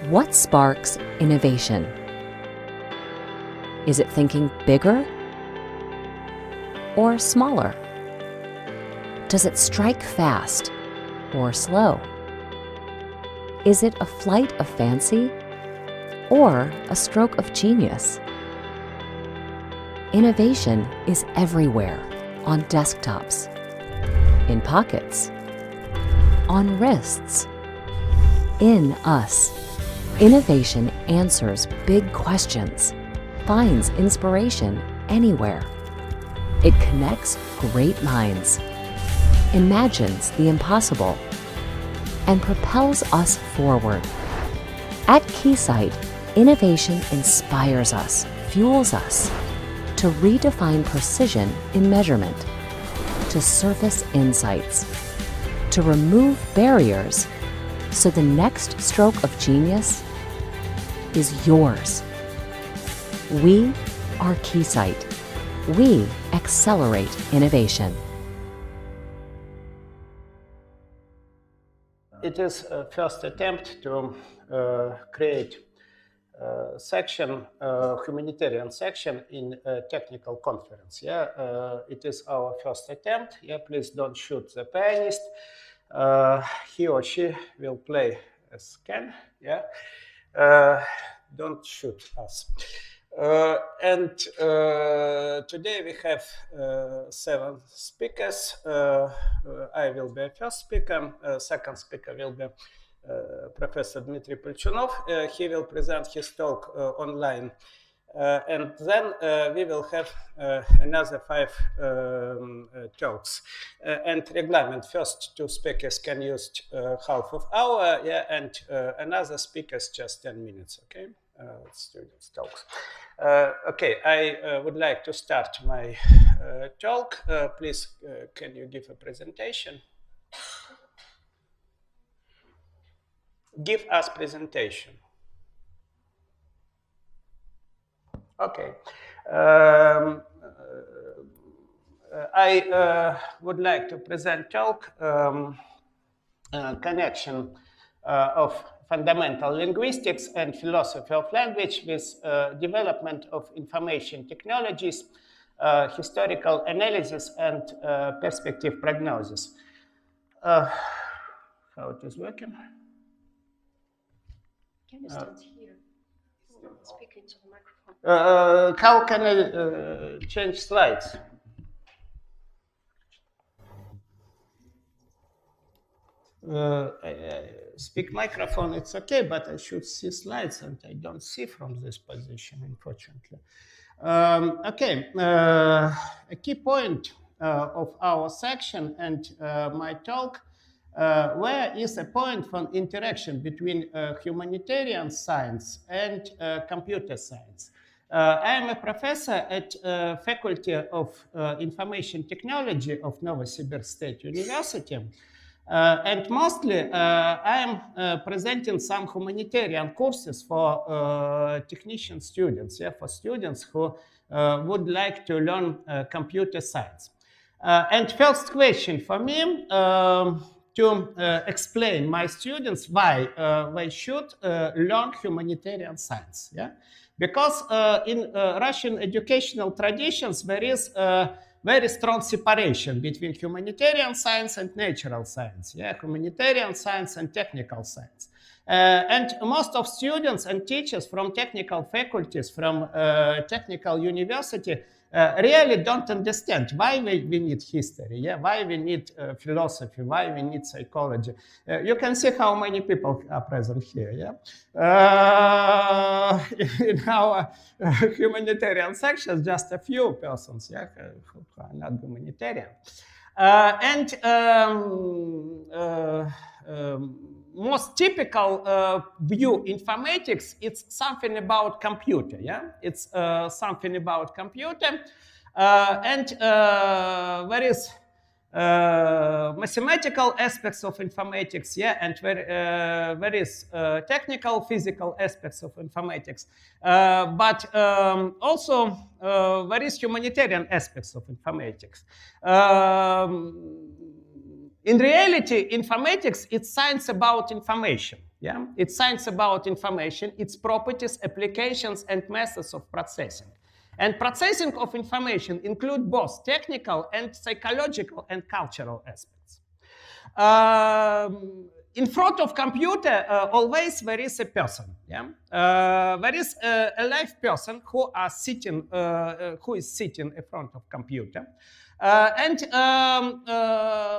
What sparks innovation? Is it thinking bigger or smaller? Does it strike fast or slow? Is it a flight of fancy or a stroke of genius? Innovation is everywhere, on desktops, in pockets, on wrists, in us. Innovation answers big questions, finds inspiration anywhere. It connects great minds, imagines the impossible, and propels us forward. At Keysight, innovation inspires us, fuels us to redefine precision in measurement, to surface insights, to remove barriers so the next stroke of genius is yours. We are Keysight. We accelerate innovation. It is a first attempt to create a section, humanitarian section in a technical conference. Yeah, it is our first attempt. Yeah, please don't shoot the pianist. He or she will play as can. Yeah, don't shoot us. And today we have 7 speakers. I will be a first speaker. Second speaker will be Professor Dmitry Palchunov. He will present his talk online. And then we will have another 5 talks. And reglement, first 2 speakers can use half of hour, yeah, and another speakers just 10 minutes, okay? Students' talks. Okay, I would like to start my talk. Please, can you give a presentation? Give us presentation. Okay. I would like to present talk connection of fundamental linguistics and philosophy of language with development of information technologies, historical analysis, and perspective prognosis. How it is working? Can you stand here? Speak into the microphone. How can I change slides? Speak microphone, it's okay, but I should see slides, and I don't see from this position, unfortunately. Okay, a key point of our section and my talk, where is a point for interaction between humanitarian science and computer science. I am a professor at Faculty of Information Technology of Novosibirsk State University. And mostly I am presenting some humanitarian courses for technician students, yeah, for students who would like to learn computer science. And first question for me to explain my students why they should learn humanitarian science. Yeah? Because in Russian educational traditions, there is very strong separation between humanitarian science and natural science, yeah, humanitarian science and technical science. And most of students and teachers from technical faculties, from technical university, really don't understand why we need history, yeah, why we need philosophy, why we need psychology. You can see how many people are present here, yeah. In our humanitarian sections, just a few persons, yeah, who are not humanitarian. Most typical view informatics, it's something about computer, yeah? It's something about computer. There is mathematical aspects of informatics, yeah, and there is technical, physical aspects of informatics. But also there is humanitarian aspects of informatics. In reality, informatics, it's science about information. Yeah? It's science about information, its properties, applications, and methods of processing. And processing of information include both technical and psychological and cultural aspects. In front of computer, always there is a person. Yeah? There is a live person who is sitting in front of computer.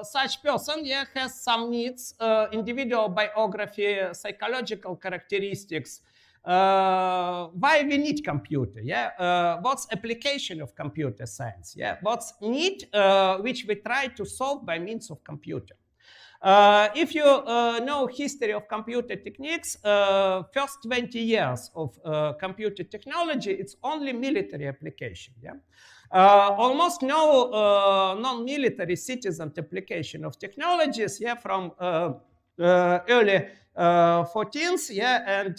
Such person has some needs, individual biography, psychological characteristics. Why we need computer? What's application of computer science? What's need which we try to solve by means of computer? If you know history of computer techniques, first 20 years of computer technology, it's only military application. Almost no non-military citizen application of technologies from early 14th and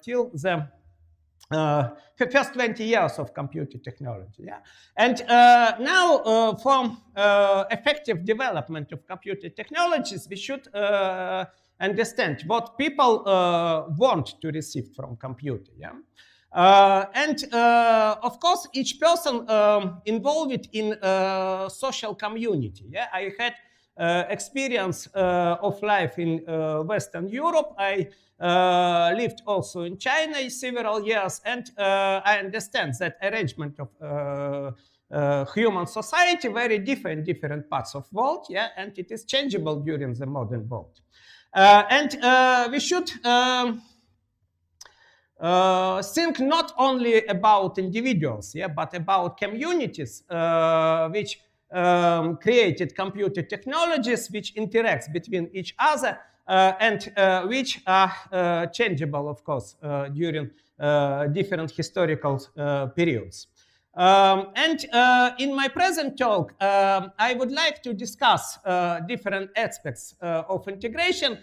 till the first 20 years of computer technology. And now for effective development of computer technologies, we should understand what people want to receive from computer. Of course, each person involved in social community. I had experience of life in Western Europe. I lived also in China several years, and I understand that arrangement of human society very different in different parts of world, and it is changeable during the modern world. We should think not only about individuals, but about communities which created computer technologies which interacts between each other and which are changeable, of course, during different historical periods. In my present talk, I would like to discuss different aspects of integration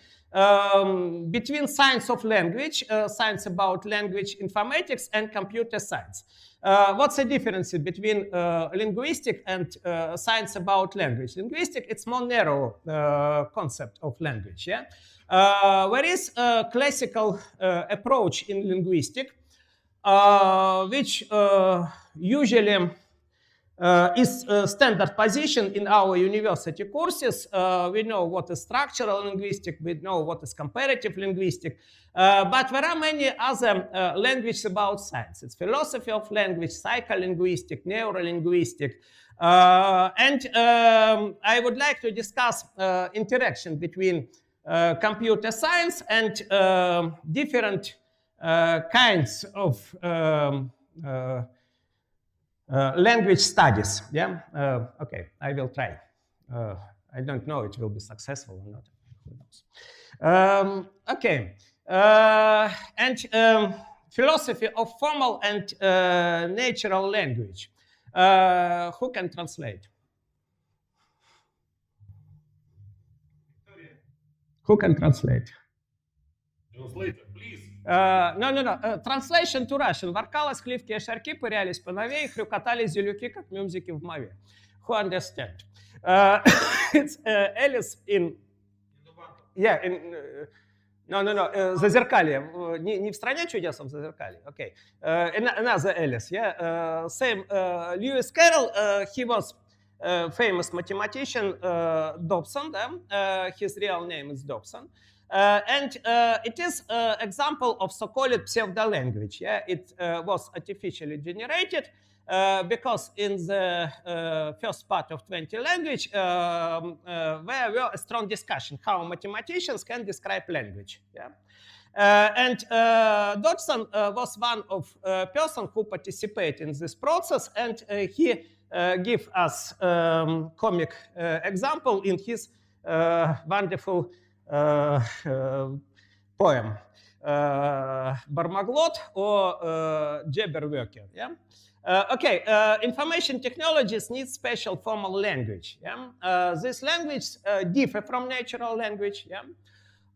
between science of language, science about language informatics, and computer science. What's the difference between linguistic and science about language? Linguistic, it's more narrow concept of language. There is a classical approach in linguistic, which usually is a standard position in our university courses. We know what is structural linguistic, we know what is comparative linguistic, but there are many other languages about science. It's philosophy of language, psycholinguistic, neurolinguistic, and I would like to discuss interaction between computer science and different kinds of language studies. Okay, I will try. I don't know if it will be successful or not. Who knows? Okay, philosophy of formal and natural language. Who can translate? Who can translate? Translator, please. No. Translation to Russian. Воркалось хливкие шарки, пырялись по новей, хрюкотали зелюки, как мюмзики в мове. Who understand? It's Alice in... Зазеркалье. Не в стране чудес, а в Зазеркалье. Okay. Another Alice. Same. Lewis Carroll, he was famous mathematician, Dobson. His real name is Dobson. It is an example of so-called pseudo-language. It was artificially generated because in the first part of 20 language, there were a strong discussion how mathematicians can describe language. Dodson was one of person who participated in this process, and he gave us comic example in his wonderful poem Barmaglot or Jabberwocker. Information technologies need special formal language. This language differ from natural language.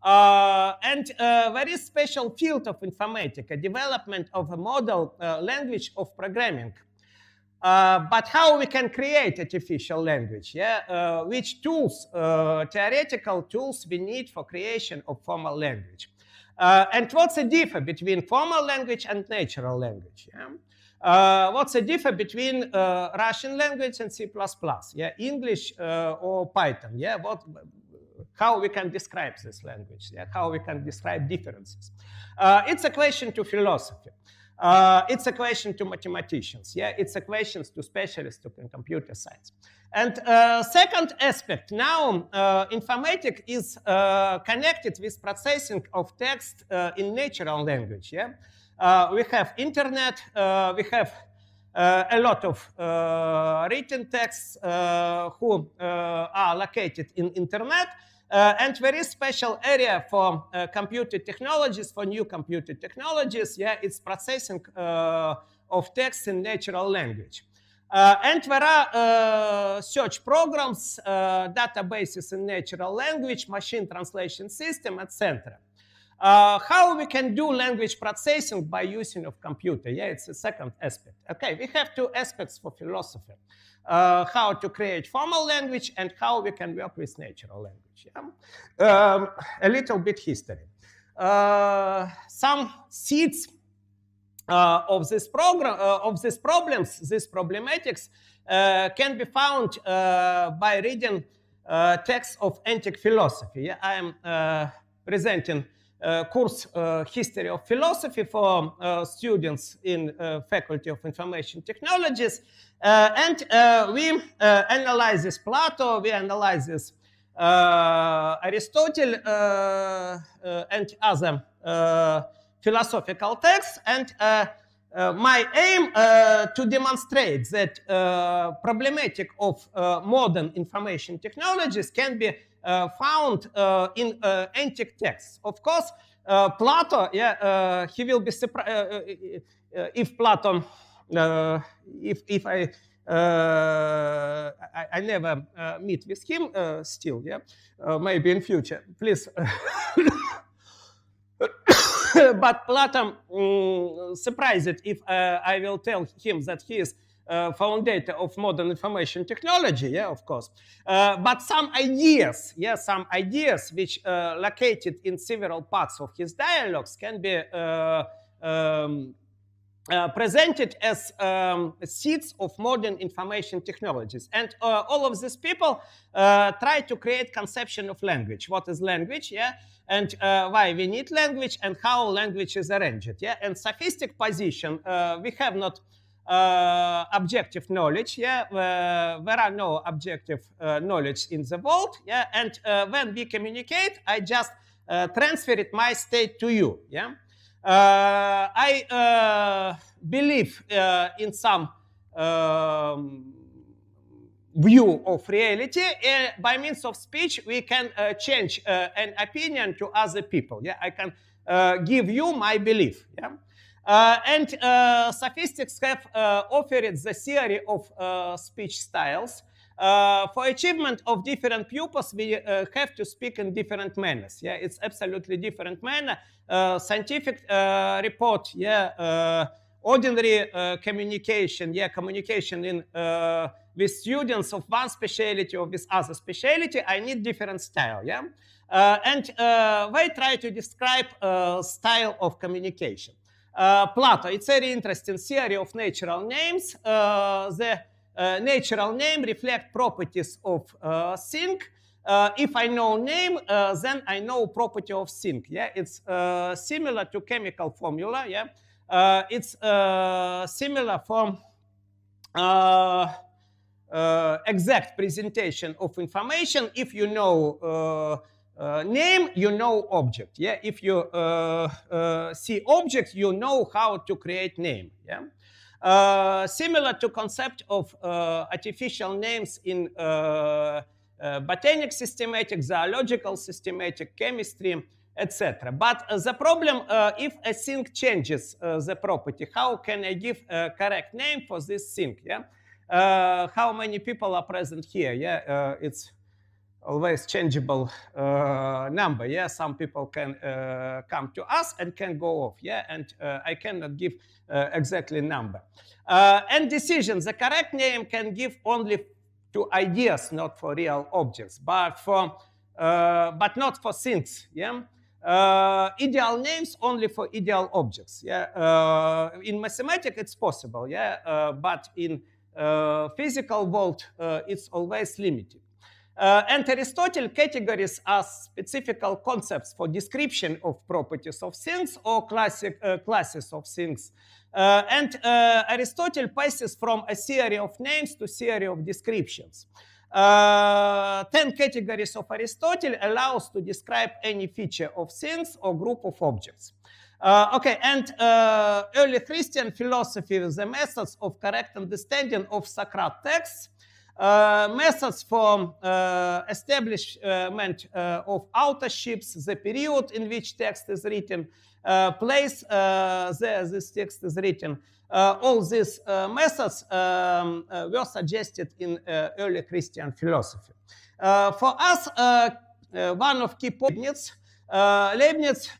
There is special field of informatica, development of a model language of programming. But how we can create artificial language? Yeah, which tools, theoretical tools, we need for creation of formal language? And what's the difference between formal language and natural language? Yeah? What's the difference between Russian language and C++? Yeah, English or Python? Yeah, how we can describe this language? Yeah, how we can describe differences? It's a question to philosophy. It's a question to mathematicians. Yeah, it's a question to specialists in computer science. And second aspect, now informatics is connected with processing of text in natural language. Yeah, we have internet, we have a lot of written texts who are located in internet. And there is special area for computer technologies, for new computer technologies. Yeah, it's processing of text in natural language. And there are search programs, databases in natural language, machine translation system, etc. How we can do language processing by using of computer? Yeah, it's the second aspect. Okay, we have two aspects for philosophy. How to create formal language and how we can work with natural language. Yeah? A little bit history. Some seeds of this program, of these problems, these problematics, can be found by reading texts of antique philosophy. Yeah? I am presenting course History of Philosophy for students in Faculty of Information Technologies. And we analyze this Plato, we analyze this Aristotle and other philosophical texts. And my aim to demonstrate that problematic of modern information technologies can be found in antique texts. Of course, Plato, yeah, he will be surprised if Plato, if I never meet with him still, yeah, maybe in future, please. But Plato surprised if I will tell him that he is founder of modern information technology, yeah, of course. But some ideas, yeah, some ideas which located in several parts of his dialogues can be presented as seeds of modern information technologies. And all of these people try to create conception of language. What is language, yeah? And why we need language and how language is arranged, yeah? And sophistic position, we have not objective knowledge, yeah? There are no objective knowledge in the world, yeah? And when we communicate, I just transferred my state to you, yeah? I believe in some view of reality. By means of speech, we can change an opinion to other people. Yeah, I can give you my belief. Yeah, and sophistics have offered the theory of speech styles. For achievement of different purposes, we have to speak in different manners. Yeah, it's absolutely different manner. Scientific report, yeah, ordinary communication, yeah, communication in with students of one specialty or with other specialty. I need different style, yeah, and they try to describe style of communication. Plato, it's very interesting theory of natural names. The natural name reflect properties of thing. If I know name, then I know property of thing. Yeah, it's similar to chemical formula. Yeah, it's similar for exact presentation of information. If you know name, you know object. Yeah, if you see object, you know how to create name. Yeah. Similar to concept of artificial names in botanic systematic, zoological systematic, chemistry, etc. But the problem, if a thing changes the property, how can I give a correct name for this thing? Yeah, how many people are present here? Yeah, it's always changeable number. Yeah, some people can come to us and can go off. Yeah, and I cannot give exactly number. And decisions, the correct name can give only to ideas, not for real objects, but not for things. Yeah. Ideal names only for ideal objects. Yeah. In mathematics it's possible. Yeah. But in physical world it's always limited. And Aristotle categories are specific concepts for description of properties of things or classes of things. And Aristotle passes from a theory of names to theory of descriptions. 10 categories of Aristotle allows to describe any feature of things or group of objects. Okay, and early Christian philosophy with the methods of correct understanding of sacred texts, methods for establishment of authorships, the period in which text is written, place there this text is written. All these methods were suggested in early Christian philosophy. For us, one of key points, Leibniz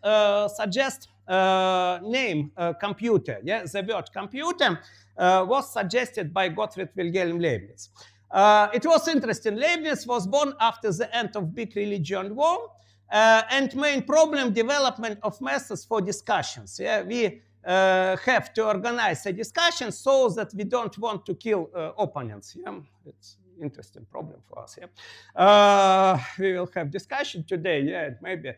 suggests name computer. Yeah, the word computer was suggested by Gottfried Wilhelm Leibniz. It was interesting. Leibniz was born after the end of big religion war, and main problem development of methods for discussions. Yeah, we have to organize a discussion so that we don't want to kill opponents. Yeah, it's interesting problem for us. Yeah, we will have discussion today. Yeah, maybe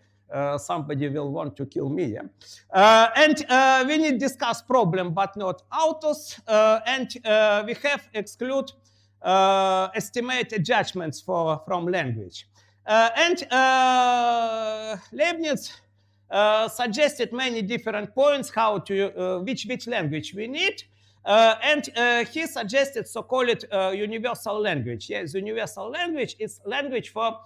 somebody will want to kill me. Yeah? And we need to discuss problem, but not authors. And we have exclude estimated judgments from language. And Leibniz suggested many different points how to which language we need. And he suggested so-called universal language. Yes, universal language is language for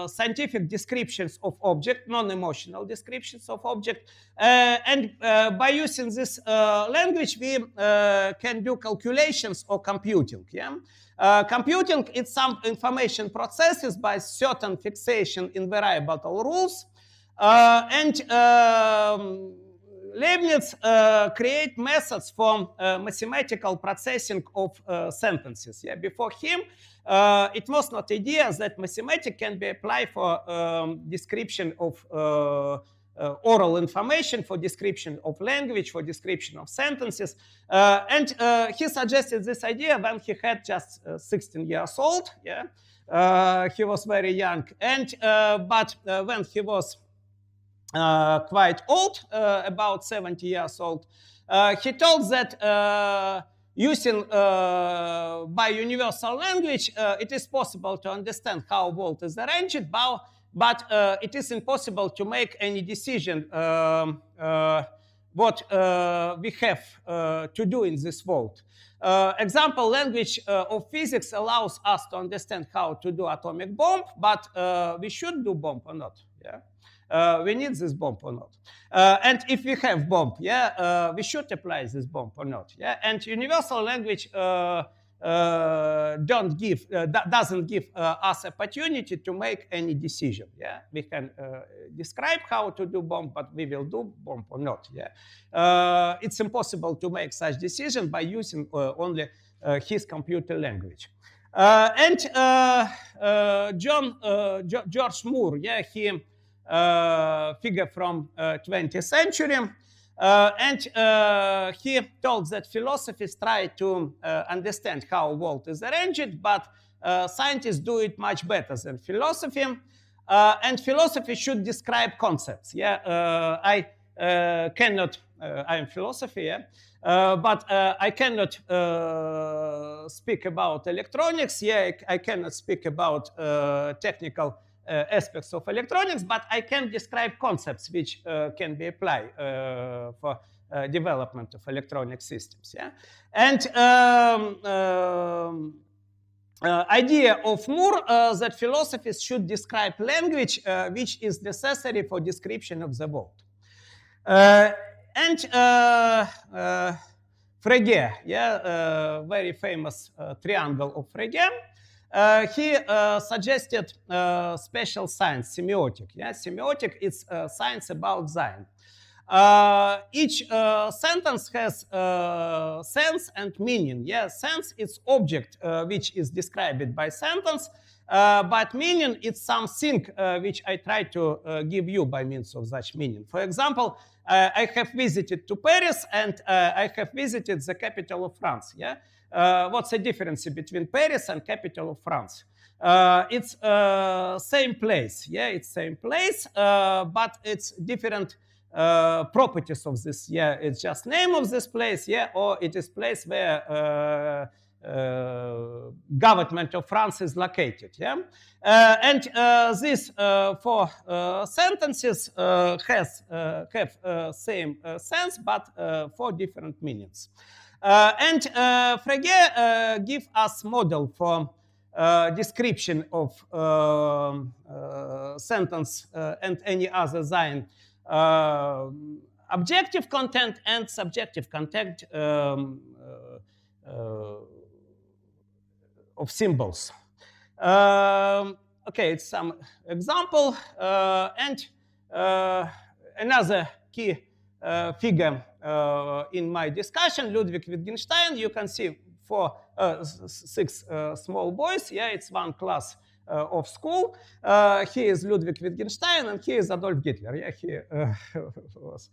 scientific descriptions of object, non-emotional descriptions of object. And by using this language, we can do calculations or computing. Yeah? Computing is some information processes by certain fixation in variable rules. And Leibniz create methods for mathematical processing of sentences. Yeah? Before him, it was not idea that mathematics can be applied for description of oral information, for description of language, for description of sentences. And he suggested this idea when he had just 16 years old. Yeah? He was very young. And but when he was quite old, about 70 years old, he told that using by universal language, it is possible to understand how world is arranged, but it is impossible to make any decision what we have to do in this world. Example, language of physics allows us to understand how to do atomic bomb, but we should do bomb or not. Yeah? We need this bomb or not. And if we have bomb, yeah, we should apply this bomb or not. Yeah? And universal language doesn't give us opportunity to make any decision. Yeah? We can describe how to do bomb, but we will do bomb or not. Yeah? It's impossible to make such decision by using only his computer language. And George Moore, yeah, he figure from 20th century. And he told that philosophers try to understand how world is arranged, but scientists do it much better than philosophy. And philosophy should describe concepts. Yeah, I cannot. I am philosophy. Yeah. But I cannot speak about electronics. Yeah, I cannot speak about technical aspects of electronics, but I can describe concepts which can be applied for development of electronic systems. Yeah? And idea of Moore that philosophies should describe language which is necessary for description of the world. And Frege, yeah, very famous triangle of Frege. he suggested special science, semiotic. Yeah, semiotic is science about Zion. Each sentence has sense and meaning. Yeah, sense is object which is described by sentence, but meaning is something which I try to give you by means of such meaning. For example, I have visited to Paris and I have visited the capital of France. Yeah, what's the difference between Paris and capital of France? It's same place. Yeah, it's same place, but it's different properties of this. Yeah, it's just name of this place. Yeah, or it is place where government of France is located. Yeah, and these four sentences have same sense, but for different meanings. And Frege give us model for description of sentence and any other sign. Objective content and subjective content of symbols. Okay, it's some example. And another key figure in my discussion, Ludwig Wittgenstein. You can see six small boys. Yeah, it's one class of school. He is Ludwig Wittgenstein and he is Adolf Hitler. Yeah, he was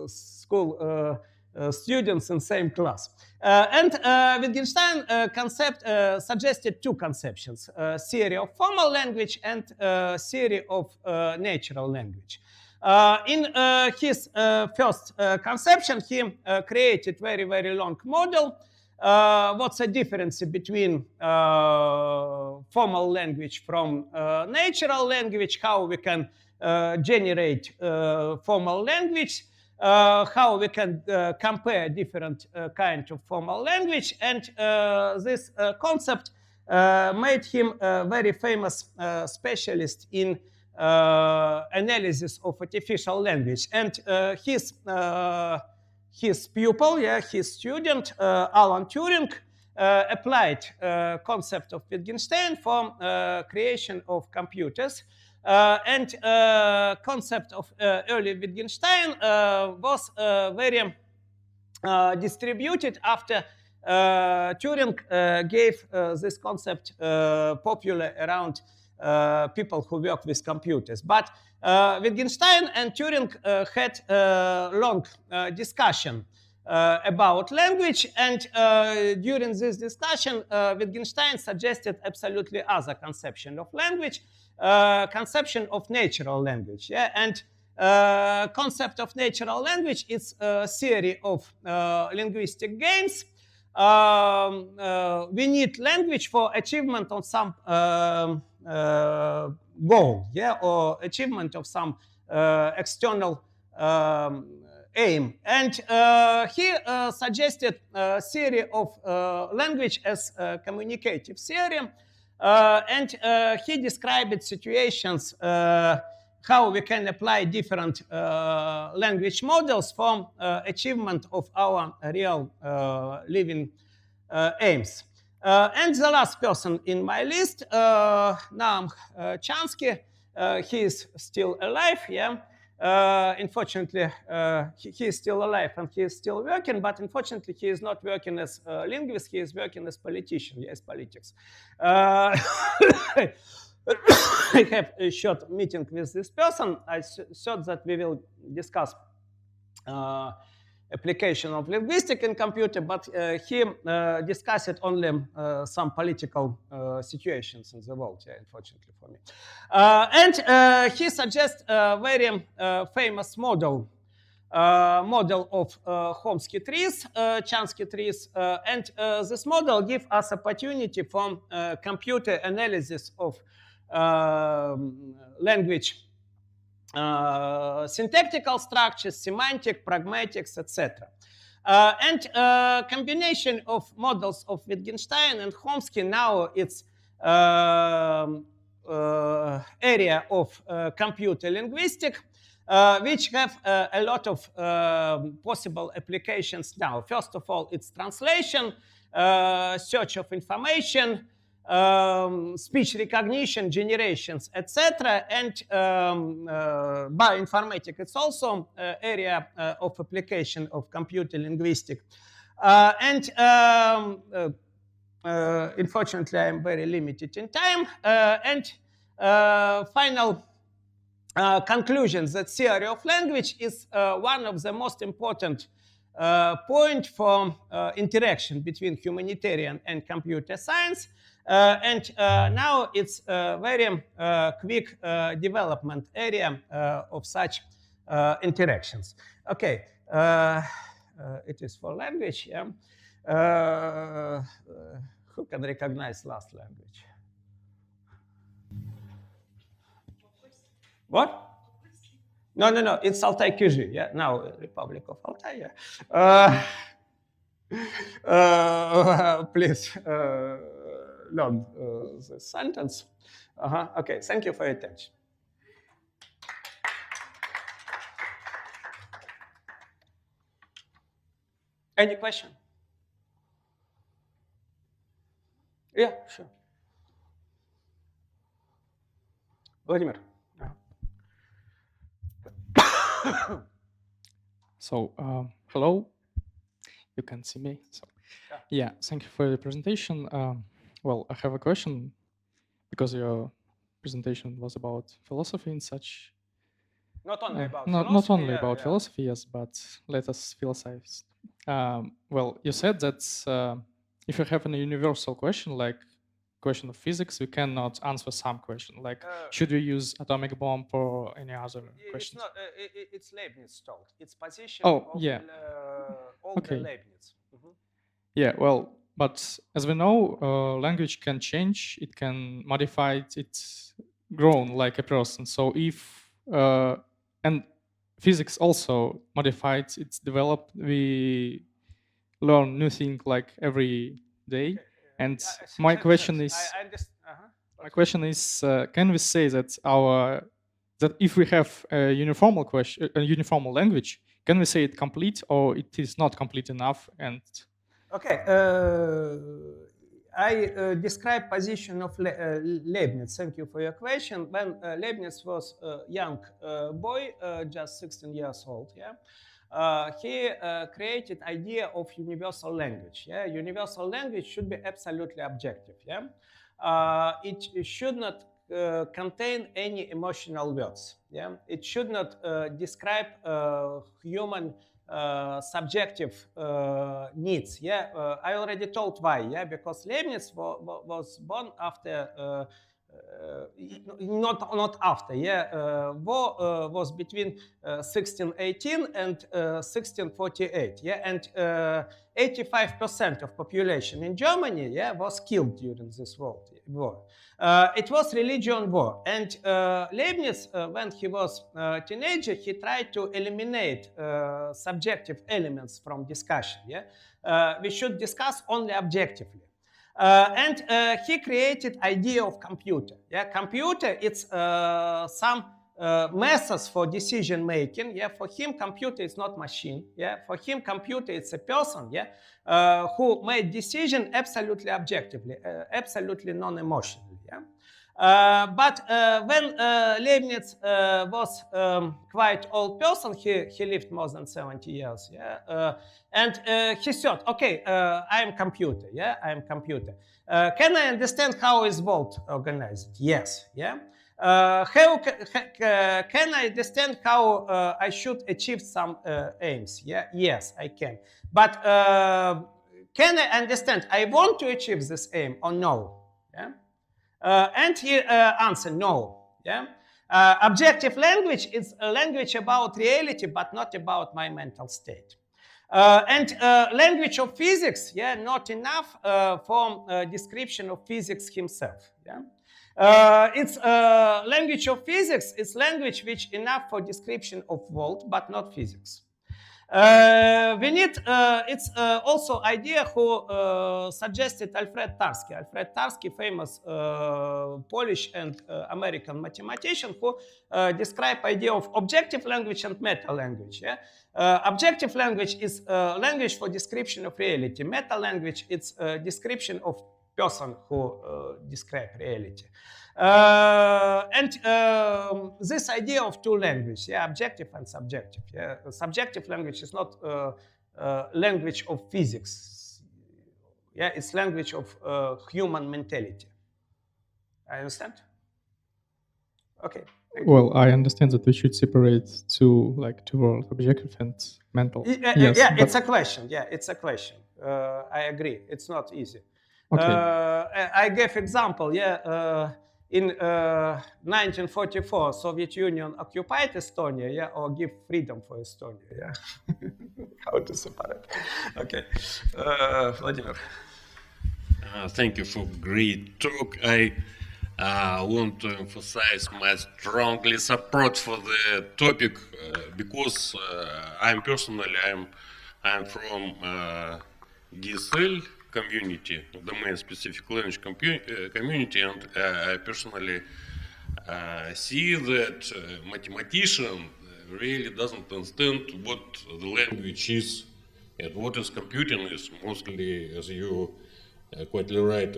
school students in same class. And Wittgenstein suggested two conceptions, theory of formal language and theory of natural language. In his first conception, he created very, very long model. What's the difference between formal language from natural language, how we can generate formal language, how we can compare different kinds of formal language, and this concept made him a very famous specialist in analysis of artificial language. And his pupil, yeah, his student, Alan Turing, applied concept of Wittgenstein for creation of computers. And concept of early Wittgenstein was very distributed after Turing gave this concept popular around people who work with computers. But Wittgenstein and Turing had a long discussion about language, and during this discussion, Wittgenstein suggested absolutely other conception of language, conception of natural language. Yeah? And concept of natural language is a theory of linguistic games. We need language for achievement of some goal, yeah, or achievement of some external aim. And he suggested a theory of language as a communicative theory. And he described situations how we can apply different language models for achievement of our real living aims. And the last person in my list, Naum Chansky, he is still alive, yeah. Unfortunately, he is still alive and he is still working, but unfortunately, he is not working as a linguist, he is working as politician, yes, politics. I have a short meeting with this person. I thought that we will discuss application of linguistics in computer, but he discussed only some political situations in the world, yeah, unfortunately for me. And he suggests a very famous model of Chomsky trees, Chansky trees, and this model gives us opportunity for computer analysis of language syntactical structures, semantic, pragmatics, etc. And combination of models of Wittgenstein and Chomsky, now it's area of computer linguistics, which have a lot of possible applications now. First of all, it's translation. search of information, speech recognition, generations, etc. And bioinformatics, it's also area of application of computer linguistics. Unfortunately, I'm very limited in time. Final conclusions that theory of language is one of the most important point for interaction between humanitarian and computer science. Now it's a very quick development area of such interactions. Okay, it is for language. Yeah. Who can recognize last language? What? No, it's Altai Kyzhi, yeah, now Republic of Altai, yeah. Please learn the sentence. Okay, thank you for your attention. Any question? Yeah, sure. Vladimir. So, hello, you can see me. So, yeah, thank you for the presentation. Well, I have a question because your presentation was about philosophy and such. Not only about not philosophy. Not only about philosophy, yes, but let us philosophize. Well, you said that if you have a universal question like question of physics, we cannot answer some question like should we use atomic bomb or any other question? It's Leibniz told. It's position of okay. Okay. The Leibniz. Yeah, well, but as we know, language can change. It can modify. It's grown like a person. So if and physics also modified. It's developed. We learn new things like every day. And my question is, can we say that if we have a uniformal question, a uniformal language, can we say it complete or it is not complete enough? And okay, I describe position of Leibniz. Thank you for your question. When Leibniz was a young boy, just 16 years old, yeah. He created idea of universal language. Yeah, universal language should be absolutely objective. Yeah, it should not contain any emotional words. Yeah, it should not describe human subjective needs. Yeah, I already told why. Yeah, because Leibniz was born after. Not after, yeah. War was between 1618 and 1648, yeah, and 85% of population in Germany, yeah, was killed during this war. It was religion war, and Leibniz, when he was a teenager, he tried to eliminate subjective elements from discussion. Yeah, we should discuss only objectively. And he created idea of computer. Yeah, computer, it's some methods for decision making. Yeah, for him, computer is not machine. Yeah, for him, computer it's a person. Yeah, who made decision absolutely objectively, absolutely non-emotionally. Yeah. But when Leibniz was quite old person, he lived more than 70 years, yeah, and he thought, okay, I am computer, yeah, I am computer. Can I understand how is world organized? Yes, yeah. Can I understand how I should achieve some aims? Yeah, yes, I can. But can I understand I want to achieve this aim or no? Yeah. And he answered no. Yeah, objective language is a language about reality, but not about my mental state. And language of physics, yeah, not enough for description of physics himself. Yeah, it's language of physics. It's language which enough for description of world, but not physics. We need, it's also idea who suggested Alfred Tarski. Alfred Tarski, famous Polish and American mathematician who described idea of objective language and meta language. Yeah? Objective language is language for description of reality. Meta language is description of person who describe reality. And this idea of two languages, yeah, objective and subjective. Yeah? Subjective language is not language of physics. Yeah, it's language of human mentality. I understand? Okay. Well, I understand that we should separate two worlds, objective and mental. Yes, yeah, it's a question. Yeah, it's a question. I agree. It's not easy. Okay. I gave example. Yeah, in 1944, Soviet Union occupied Estonia. Yeah, or give freedom for Estonia. Yeah. How to separate? Okay, Vladimir. Thank you for great talk. I want to emphasize my strongly support for the topic because I'm from DSL community, domain-specific language community, and I personally see that mathematician really doesn't understand what the language is and what is computing is. Mostly, as you quite right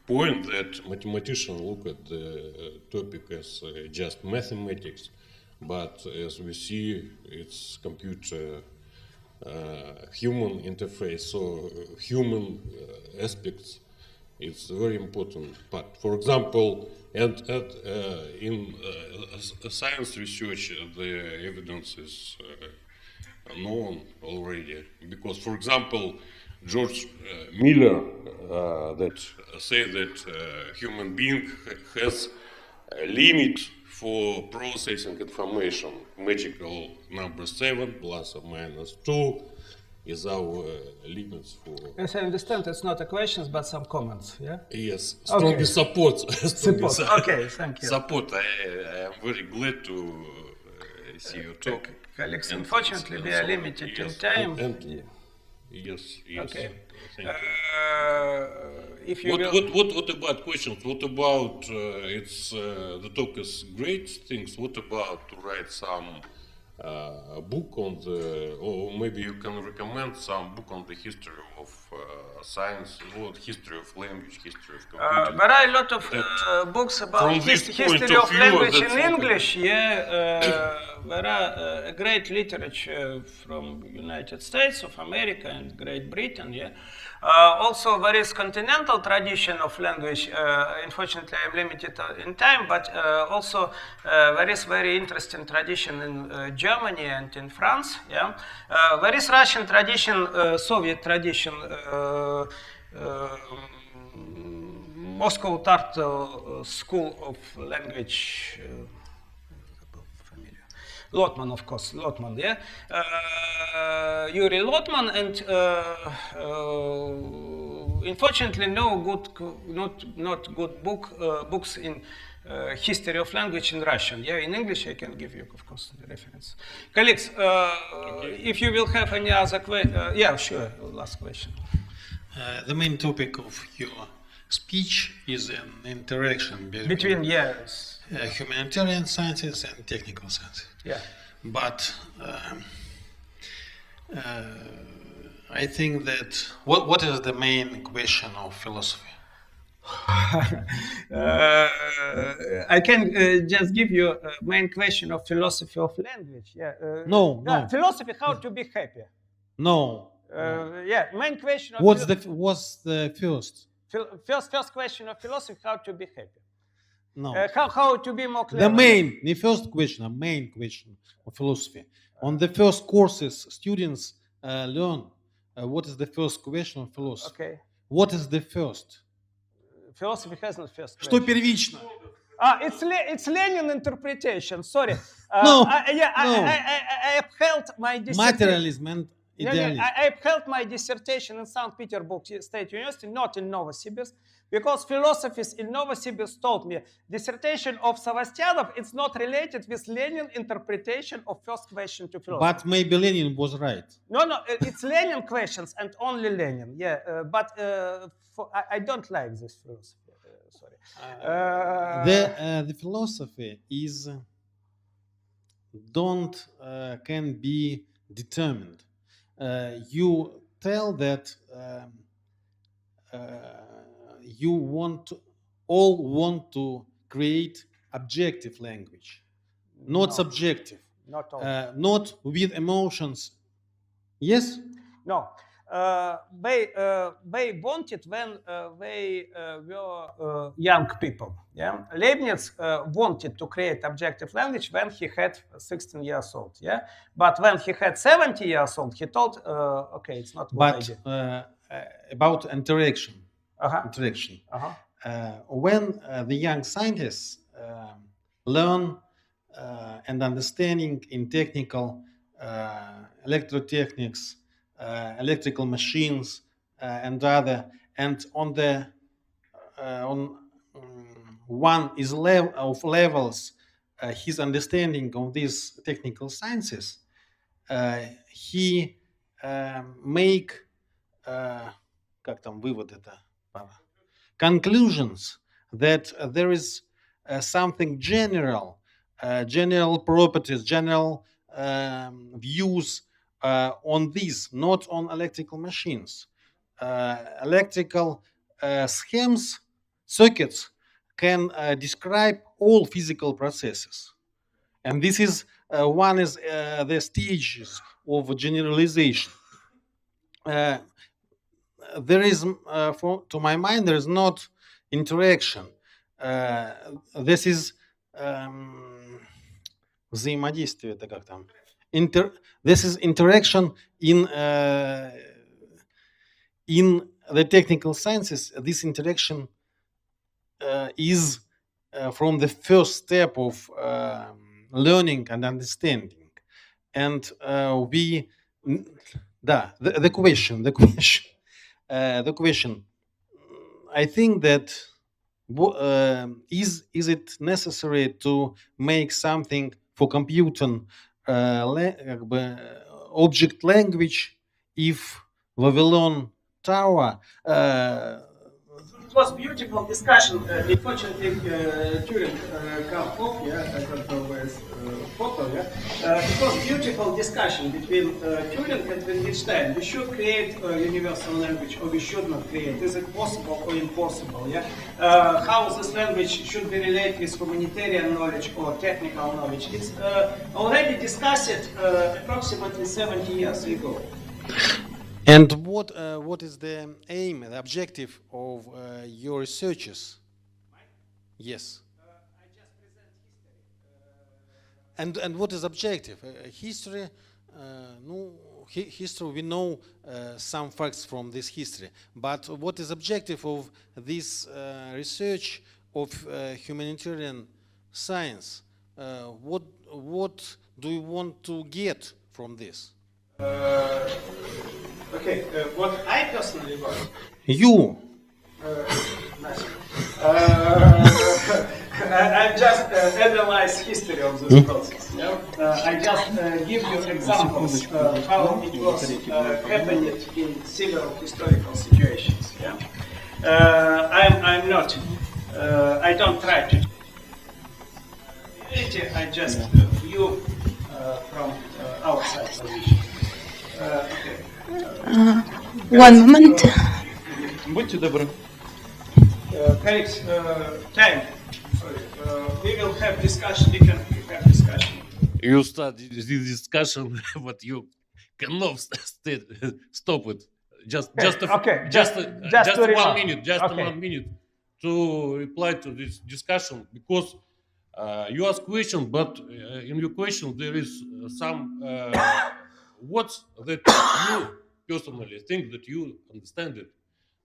point, that mathematicians look at the topic as just mathematics, but as we see, it's computer human interface, so human aspects, it's very important part. For example, in science research, the evidence is known already, because, for example, George Miller that say that human being has a limit for processing information. Magical number 7 plus or minus 2 is our limits for. As I understand, it's not a question, but some comments. Yeah. Yes. Strongly okay. Support. Okay. Thank you. Support. I am very glad to see you talk. Colleagues, unfortunately, we are limited in time. Yes. Okay. Thank you. If you what about questions? What about the talk is great things. What about to write some book on or maybe you can recommend some book on the history of science, history of language, history of computing. There are a lot of books about history of language in English. Yeah, there are a great literature from United States of America and Great Britain. Yeah. Also, there is continental tradition of language. Unfortunately, I'm limited in time, but also there is very interesting tradition in Germany and in France. Yeah, there is Russian tradition, Soviet tradition, Moscow Tartu School of Language. Lotman, of course, Lotman, yeah. Yuri Lotman, and unfortunately, no good, not good books in history of language in Russian. Yeah, in English I can give you, of course, the reference. Colleagues, if you will have any other question, yeah, sure. Last question. The main topic of your speech is an interaction between yes. Humanitarian sciences and technical sciences. Yeah. But I think that what is the main question of philosophy? I can just give you a main question of philosophy of language. Yeah. No. Philosophy, how to be happy. No. Yeah, main question of what's the first? First question of philosophy, how to be happy. No. How to be more clever. The first question, a main question of philosophy. On the first courses, students learn what is the first question of philosophy. Okay. What is the first? Philosophy has no first question. Что первично? It's Lenin interpretation. Sorry. No. I upheld my discipline. Materialism and Idealism. I held my dissertation in St. Petersburg State University, not in Novosibirsk, because philosophers in Novosibirsk told me dissertation of Savostyanov is not related with Lenin interpretation of first question to philosophy. But maybe Lenin was right. No, it's Lenin questions and only Lenin. Yeah, but I don't like this philosophy. Sorry. The philosophy is can be determined. You tell that you all want to create objective language, not No. subjective, Not all. not with emotions. Yes. No, they wanted when they were young people. Yeah, Leibniz wanted to create objective language when he had 16 years old. Yeah, but when he had 70 years old, he thought, okay, it's not a good But idea. about interaction. Uh-huh. Interaction. Uh-huh. When the young scientists learn and understanding in technical electrotechnics, electrical machines, and other, and on the one is of levels his understanding of these technical sciences, he make как там вывод это conclusions that there is something general, general properties, general views on these, not on electrical machines. Electrical schemes, circuits can describe all physical processes. And this is one is the stages of generalization. There is, to my mind, there is not interaction. This is взаимодействие, это как там? This is interaction in the technical sciences. This interaction is from the first step of learning and understanding. And the question. I think that is it necessary to make something for computer object language if Vavilon Tower? It was beautiful discussion. Unfortunately, Turing come off. Yeah, I don't know where's Popova. It was beautiful discussion between Turing and Wittgenstein. We should create a universal language, or we should not create. Is it possible or impossible? Yeah. How this language should be related with humanitarian knowledge or technical knowledge? It's already discussed approximately 70 years ago. And what is the aim, the objective of your researches? Yes. I just present history. And what is objective? History. History. We know some facts from this history. But what is objective of this research of humanitarian science? What do you want to get from this? Okay, what I personally want. You. Nothing. I just analyze history of this process. Yeah? I just give you examples how it was happened in several historical situations. Yeah? I'm not. I don't try to. I just view from outside position. Okay. One moment. Будьте добры. Colleagues, time. Sorry. We will have discussion. We can have discussion. You start this discussion, but you cannot stop it. Just to 1 minute. Just Okay. 1 minute to reply to this discussion, because you ask question, but in your question there is some what's that you personally think that you understand it,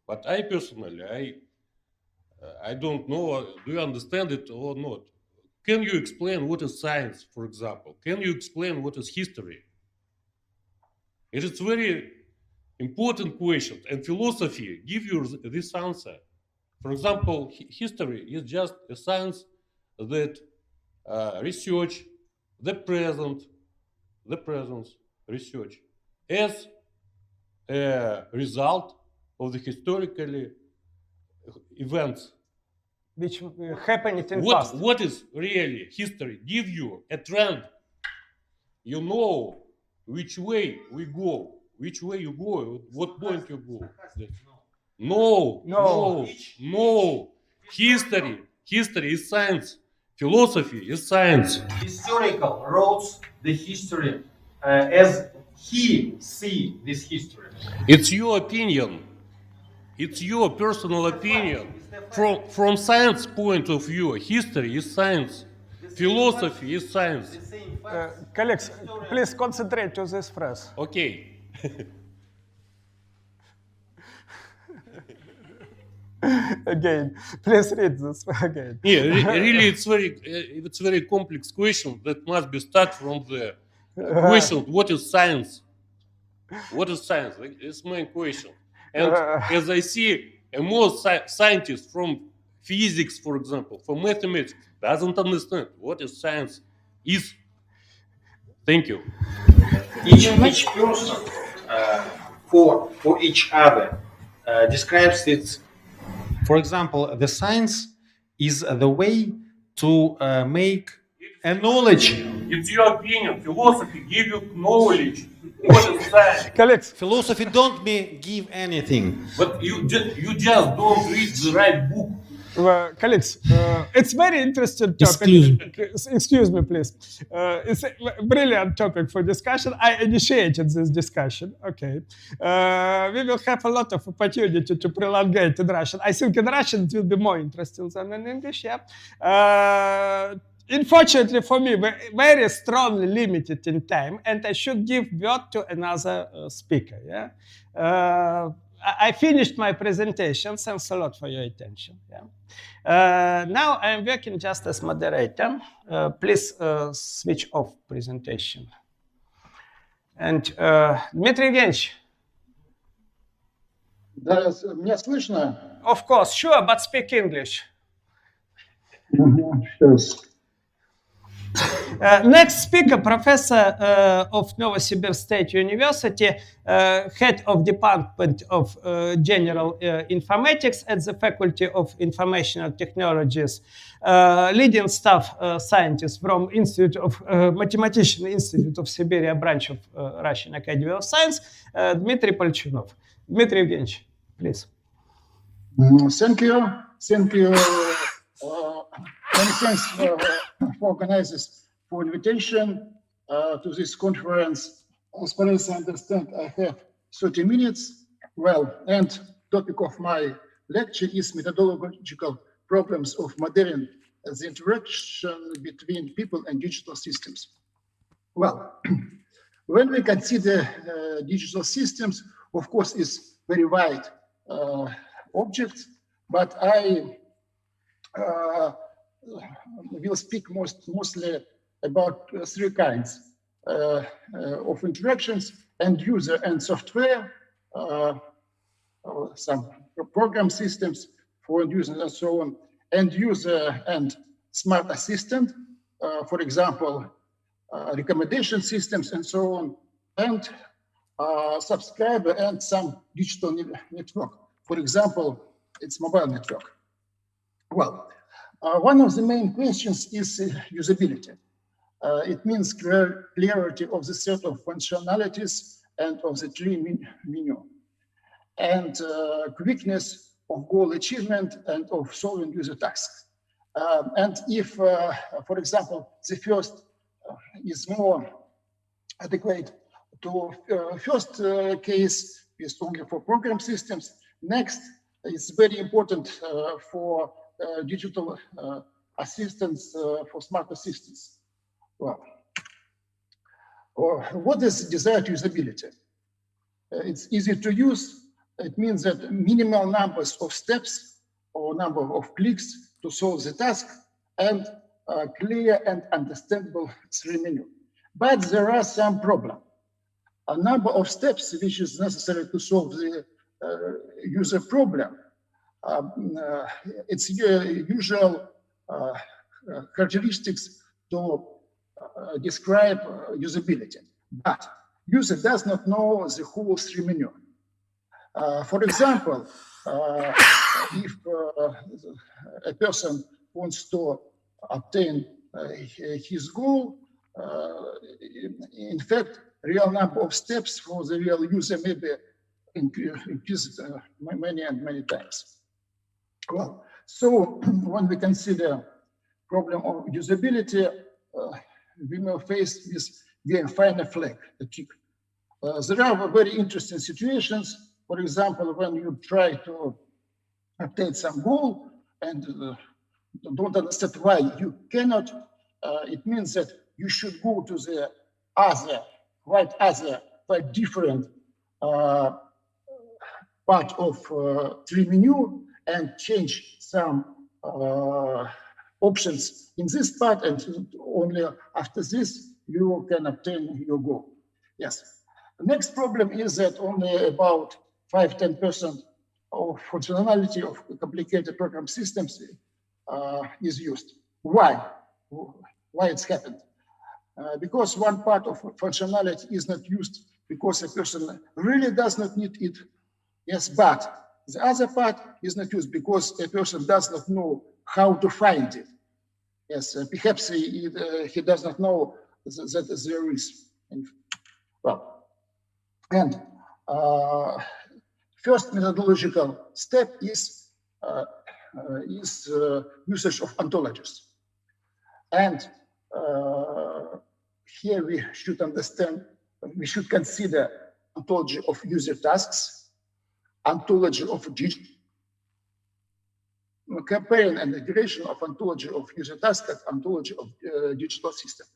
but I personally I don't know. Do you understand it or not? Can you explain what is science, for example? Can you explain what is history? It is very important question, and philosophy give you this answer. For example, history is just a science that research the present research as a result of the historical events. Which happened in past. What is really history? Give you a trend. You know which way we go, which way you go, what point you go. No. History is science. Philosophy is science. Historical wrote the history as he see this history. It's your opinion. It's your personal opinion. From science point of view, history is science. Philosophy is science. Colleagues, please concentrate to this phrase. Okay. Again, please read this again. Yeah, really, it's very complex question that must be start from the question: what is science? What is science? It's main question. And as I see, most scientists from physics, for example, from mathematics, doesn't understand what is science is. Thank you. Each person for each other describes it. For example, the science is the way to make a knowledge. It's your opinion. Philosophy give you knowledge. What is science? Colleagues, Philosophy don't give anything. But you just don't read the right book. colleagues, it's very interesting topic. Excuse me, please. It's a brilliant topic for discussion. I initiated this discussion. Okay. We will have a lot of opportunity to prolongate in Russian. I think in Russian it will be more interesting than in English. Yeah. Unfortunately for me, we're very strongly limited in time, and I should give word to another speaker. Yeah. I finished my presentation. Thanks a lot for your attention. Yeah. Now I'm working just as moderator. Please switch off presentation. And Dmitry Evgeny. Меня слышно? Of course, sure, but speak English. Сейчас. Next speaker, professor of Novosibirsk State University, head of Department of General Informatics at the Faculty of Informational Technologies, leading staff scientist from Mathematician Institute of Siberia branch of Russian Academy of Science, Dmitry Palchunov. Dmitry Evgeny, please. Thank you. Many thanks for organizers for invitation to this conference. As far as I understand, I have 30 minutes. Well, and topic of my lecture is methodological problems of modern the interaction between people and digital systems. Well, when we consider digital systems, of course, it's very wide object, but I will speak mostly about three kinds of interactions: end user and software, some program systems for end users and so on, end user and smart assistant, for example, recommendation systems and so on, and subscriber and some digital network. For example, it's mobile network. Well, one of the main questions is usability. It means clarity of the set of functionalities and of the tree menu, and quickness of goal achievement and of solving user tasks. And if, for example, the first is more adequate to first case is only for program systems, next is very important for digital assistance, for smart assistants. Well, what is desired usability? It's easy to use. It means that minimal numbers of steps or number of clicks to solve the task, and clear and understandable screen menu. But there are some problems. a number of steps which is necessary to solve the user problem. It's usual characteristics to describe usability, but user does not know the whole stream menu. For example, if a person wants to obtain his goal, in fact, real number of steps for the real user may be increased many times. Well, so when we consider problem of usability, we may face with again final flag, a tick. There are very interesting situations. For example, when you try to obtain some goal and don't understand why you cannot, it means that you should go to the quite different part of tree menu and change some options in this part, and only after this you can obtain your goal. Yes. The next problem is that only about 5–10% of functionality of complicated program systems is used. Why? Why it's happened? Because one part of functionality is not used because a person really does not need it. Yes, but the other part is not used because a person does not know how to find it. Yes, perhaps he does not know that there is. Well, and first methodological step is usage of ontologies. And here we should understand, we should consider ontology of user tasks, ontology of comparing and integration of ontology of user tasks and ontology of digital system.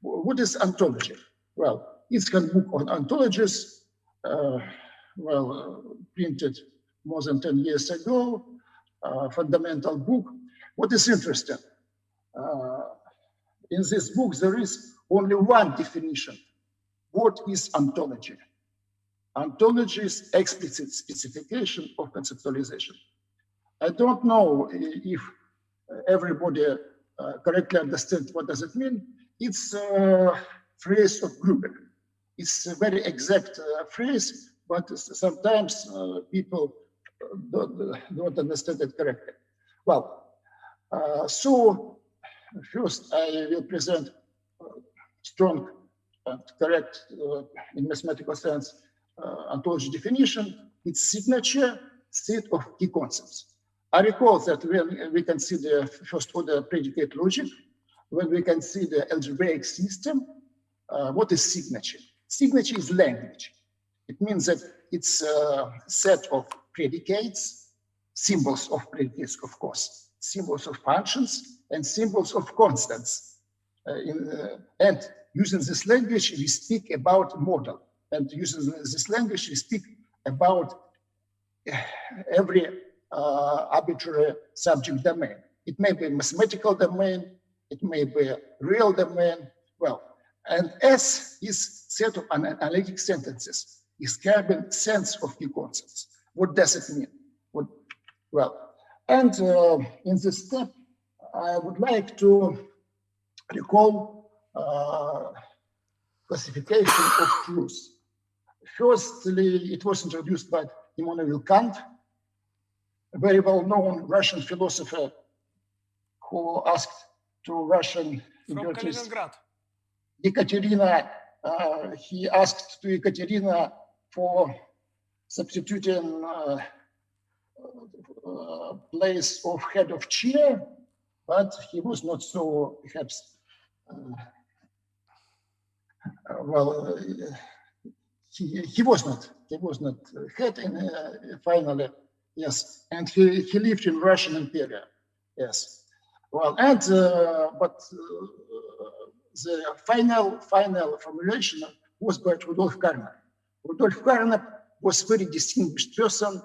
What is ontology? Well, it's a book on ontologies, printed more than 10 years ago, fundamental book. What is interesting? In this book, there is only one definition. What is ontology? Ontology is explicit specification of conceptualization. I don't know if everybody correctly understands what does it mean. It's a phrase of grouping. It's a very exact phrase, but sometimes people don't understand it correctly. Well, so first I will present strong and correct in mathematical sense ontology definition. Its signature set of key concepts. I recall that when we consider first order predicate logic, when we consider algebraic system, what is signature? Signature is language. It means that it's a set of predicates, symbols of predicates, of course, symbols of functions, and symbols of constants. And using this language, we speak about model. And using this language, we speak about every arbitrary subject domain. It may be a mathematical domain, it may be a real domain. Well, and S is set of analytic sentences, describing sense of key concepts. What does it mean? Well, and in this step, I would like to recall classification of truth. Firstly, it was introduced by Immanuel Kant, a very well-known Russian philosopher who asked to Russian imperatrice Ekaterina, he asked to Ekaterina for substituting place of head of chair, but he was not so perhaps he was not head in finally, yes, and he lived in Russian Empire, yes. Well, and but the final formulation was by Rudolf Carnap. Rudolf Carnap was a very distinguished person.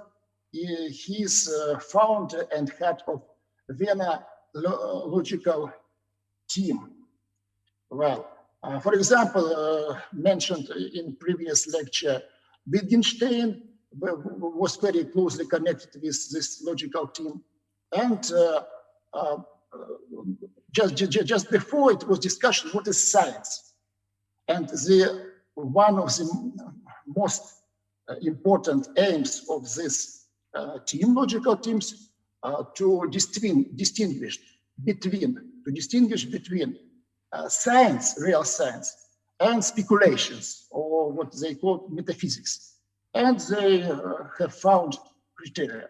He is founder and head of Vienna logical team. Well, For example, mentioned in previous lecture, Wittgenstein was very closely connected with this logical team. And just before it was discussion, what is science? And one of the most important aims of this logical teams, to distinguish between science, real science, and speculations, or what they call metaphysics. And they have found criteria.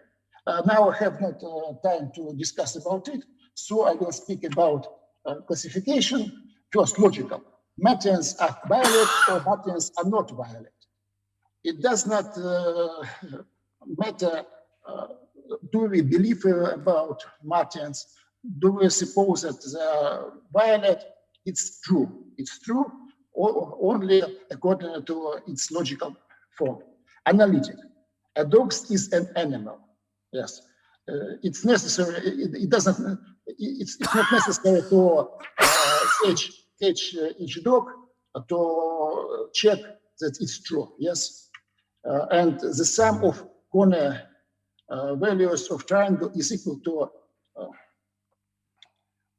Now I have not time to discuss about it, so I will speak about classification. First, logical. Materials are violent or materials are not violent. It does not matter, do we believe about materials, do we suppose that they are violent? It's true. It's true only according to its logical form. Analytic. A dog is an animal. Yes. It's necessary. It doesn't. It's not necessary to catch each dog to check that it's true. Yes. And the sum of corner values of triangle is equal to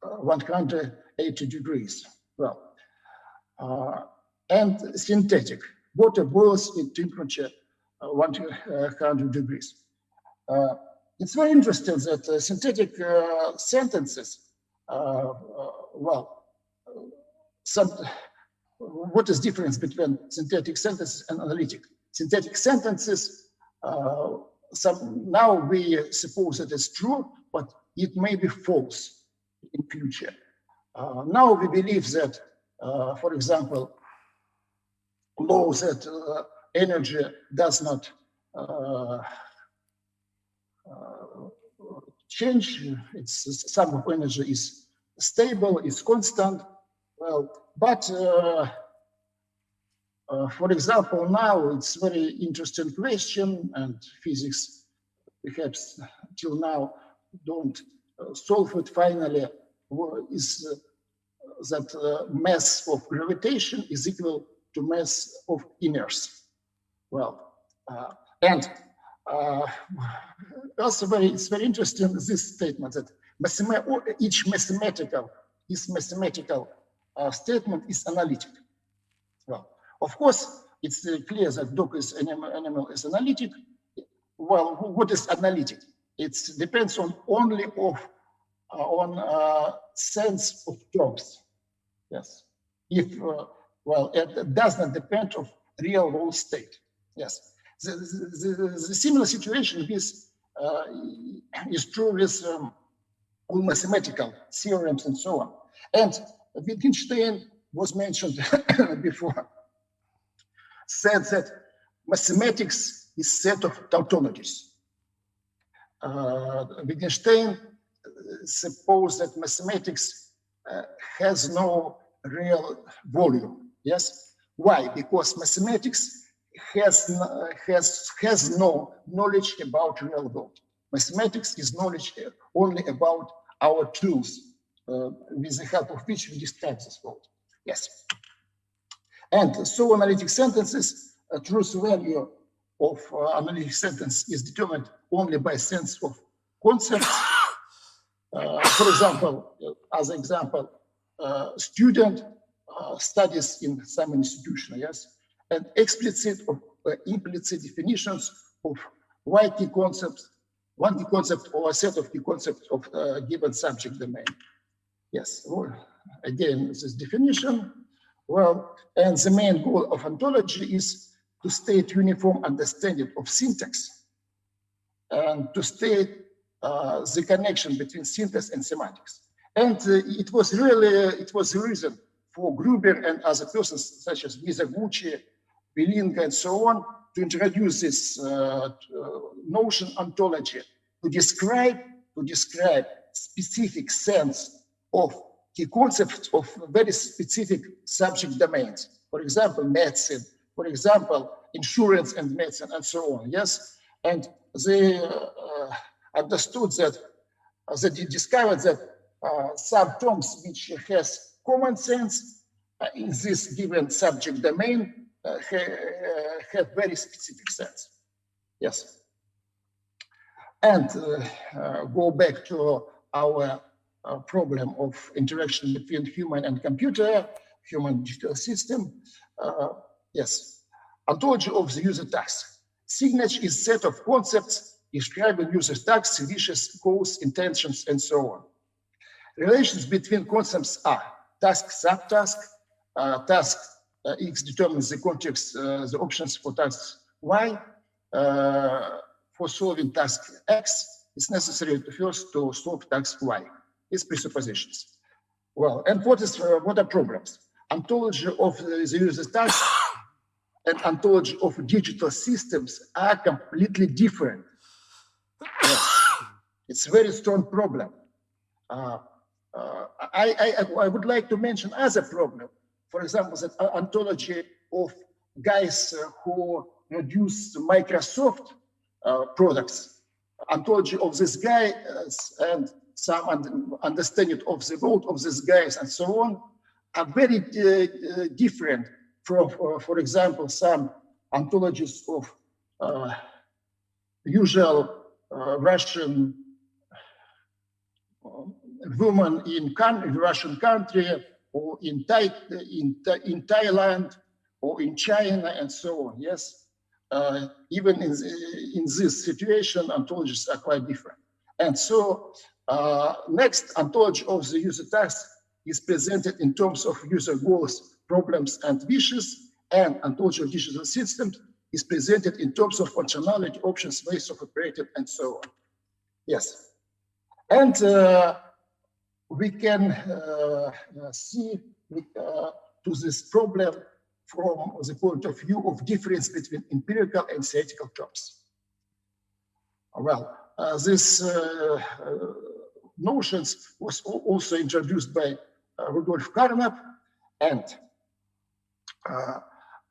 180 degrees. Well, and synthetic. Water boils in temperature 100 degrees. It's very interesting that synthetic sentences, what is the difference between synthetic sentences and analytic? Synthetic sentences, now we suppose that it's true, but it may be false in future. Now we believe that, for example, law that energy does not change, its sum of energy is stable, it's constant. Well, but for example, now it's very interesting question, and physics perhaps till now don't solve it finally, is that mass of gravitation is equal to mass of inertia. Well, and also it's very interesting, this statement that each mathematical statement is analytic. Well, of course, it's clear that dog is an animal is analytic. Well, what is analytic? It depends on only on sense of terms. Yes. If well, it does not depend on real world state. Yes. The similar situation is true with all mathematical theorems and so on. And Wittgenstein was mentioned before, said that mathematics is set of tautologies. Wittgenstein supposed that mathematics has no real volume. Yes. Why? Because mathematics has no knowledge about real world. Mathematics is knowledge only about our tools, with the help of which we describe this world. Yes. And so analytic sentences, truth value of analytic sentence is determined only by sense of concepts. For example, as an example, student studies in some institution, yes, and explicit or implicit definitions of one key concept or a set of key concepts of a given subject domain. Yes, well, again, this is definition. Well, and the main goal of ontology is to state uniform understanding of syntax and to state the connection between syntax and semantics. And it was the reason for Gruber and other persons such as Mizaguchi, Belinka, and so on, to introduce this notion ontology to describe specific sense of key concepts of very specific subject domains. For example, medicine, for example, insurance and medicine, and so on. Yes, and they understood that, they discovered that some terms which has common sense in this given subject domain have very specific sense. Yes. And go back to our problem of interaction between human and computer, human digital system. Yes. Ontology of the user task. Signature is a set of concepts describing user tasks, wishes, goals, intentions, and so on. Relations between concepts are task, subtask. Task X determines the context, the options for task Y. For solving task X, it's necessary first to solve task Y. It's presuppositions. Well, and what are problems? Ontology of the user task and ontology of digital systems are completely different. Yes. It's a very strong problem. I would like to mention other problem. For example, that ontology of guys who produce Microsoft products, ontology of this guy and some understanding of the world of these guys and so on are very different from, for example, some ontologies of usual Russian woman in Russian country, or in Thailand, or in China, and so on. Yes, even in this situation, ontologies are quite different. And so, next, ontology of the user task is presented in terms of user goals, problems, and wishes, and ontology of digital systems is presented in terms of functionality, options, ways of operating, and so on. Yes, and we can see to this problem from the point of view of difference between empirical and theoretical terms. Well, this notions was also introduced by Rudolf Carnap, and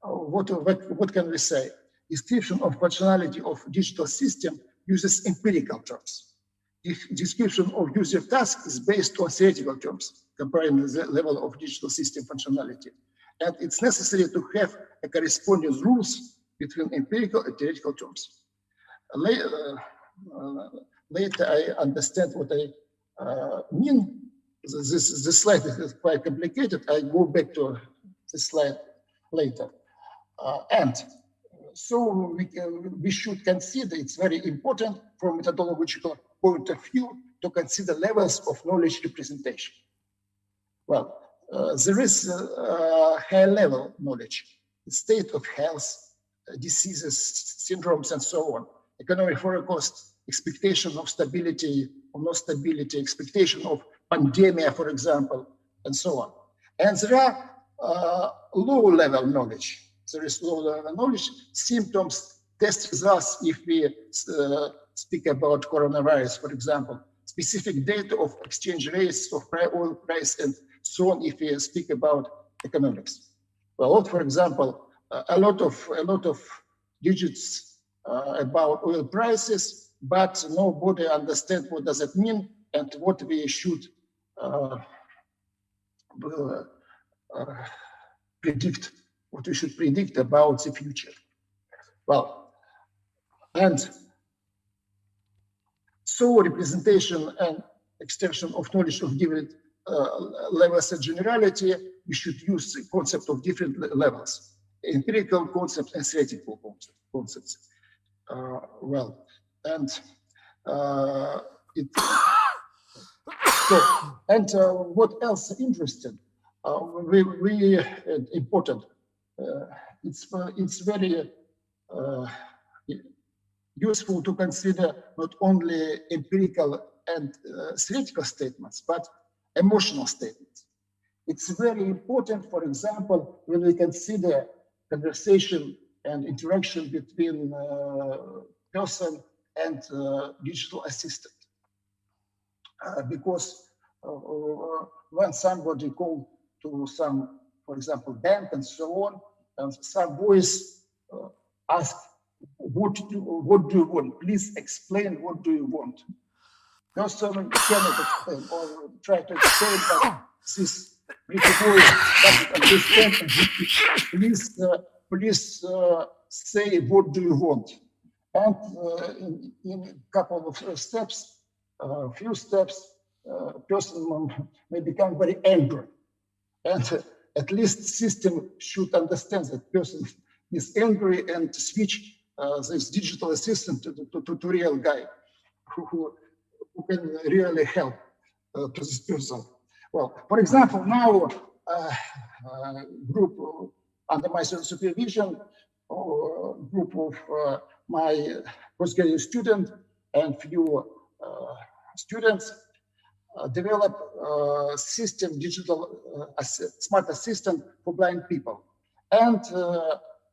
what can we say? Description of functionality of digital system uses empirical terms. Description of user task is based on theoretical terms, comparing the level of digital system functionality. And it's necessary to have a corresponding rules between empirical and theoretical terms. Later I understand what I mean. This slide is quite complicated. I go back to this slide later. And so we should consider, it's very important from methodological point of view to consider levels of knowledge representation. Well, there is high level knowledge, the state of health, diseases, syndromes, and so on, economic forecast, expectation of stability or no stability, expectation of pandemic, for example, and so on. And there are low level knowledge. There is low level knowledge, symptoms, test results, if we speak about coronavirus, for example, specific data of exchange rates of oil price and so on, if we speak about economics. Well, for example, a lot of digits about oil prices, but nobody understands what does it mean and what we should predict, what we should predict about the future. Well, and so representation and extension of knowledge of different levels of generality, we should use the concept of different levels, empirical concepts and theoretical concepts. Well, and what else interesting? Important. It's very useful to consider not only empirical and theoretical statements, but emotional statements. It's very important, for example, when we consider conversation and interaction between person and digital assistant. Because when somebody called to some, for example, bank and so on, and some voice ask, what do you want? Please explain what do you want. Person cannot explain or try to explain, but this Pretty boy doesn't understand, please say what do you want. And in a couple of steps, few steps, person may become very angry. And at least system should understand that person is angry and switch this digital assistant to real guy who can really help to this person. Well, for example, now group under my supervision, group of my postgraduate student and few students develop system digital smart assistant for blind people, and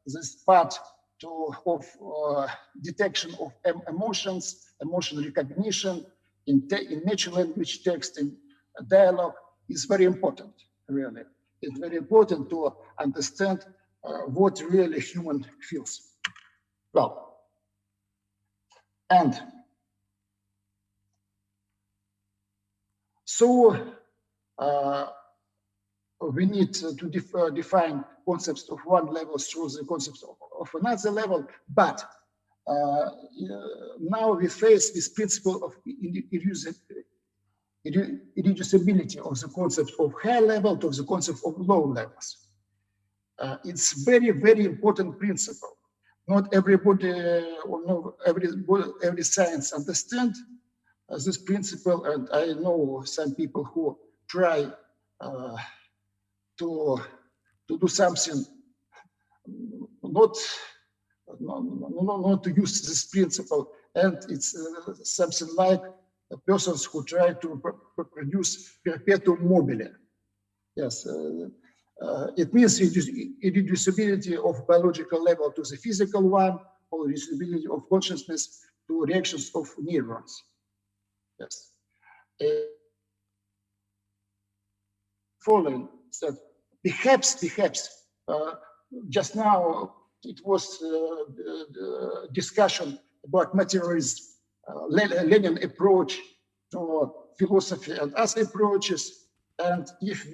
this part of detection of emotions, emotional recognition in natural language text, in dialogue is very important. Really, it's very important to understand what really human feels. Well, and so we need to define concepts of one level through the concepts of another level, but now we face this principle of irreducibility of the concept of high level to the concept of low levels. It's very, very important principle. Not everybody or no every science understand this principle, and I know some people who try to do something not to use this principle, and it's something like persons who try to produce perpetuum mobile. Yes, it means irreducibility of biological level to the physical one, or reducibility of consciousness to reactions of neurons. Yes. Following that, perhaps, just now it was the discussion about materialism, Lenin approach to philosophy and other approaches, and if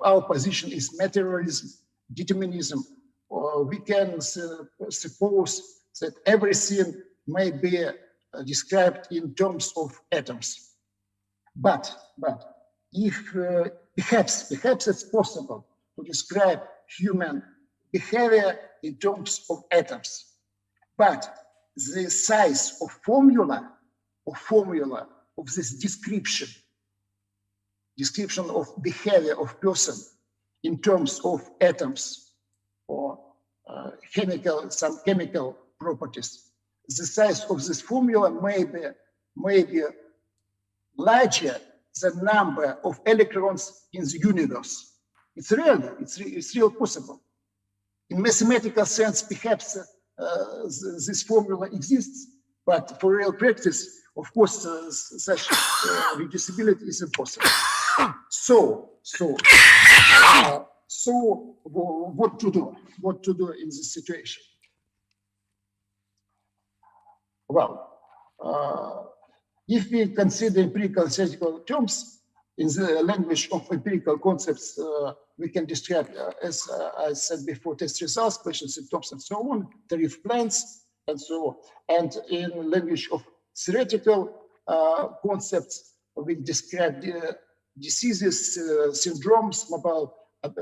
our position is materialism, determinism, we can suppose that everything may be described in terms of atoms. But if perhaps it's possible to describe human behavior in terms of atoms, but the size of formula of this description of behavior of person in terms of atoms or some chemical properties, the size of this formula may be larger than number of electrons in the universe. It's real possible. In mathematical sense, perhaps this formula exists, but for real practice, of course, such reducibility is impossible. So what to do? What to do in this situation? Well, if we consider empirical and theoretical terms in the language of empirical concepts, we can describe, as I said before, test results, patient symptoms, and so on, tariff plans, and so on. And in language of theoretical concepts, we describe diseases, syndromes, mobile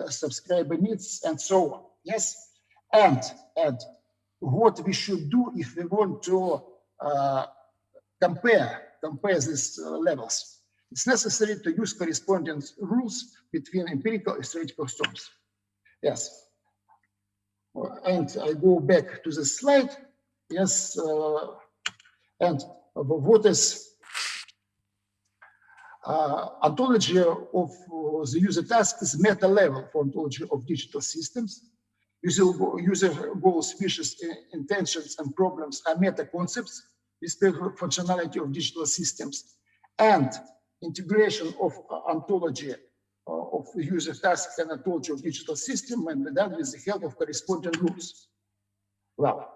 subscriber needs, and so on. Yes, and what we should do if we want to compare these levels. It's necessary to use correspondence rules between empirical and theoretical terms. Yes, and I go back to the slide. Yes, and what is ontology of the user task is meta level for ontology of digital systems. User goals, wishes, intentions, and problems are meta concepts with functionality of digital systems, and integration of ontology of user tasks and ontology of digital system, and that with the help of corresponding rules. Well,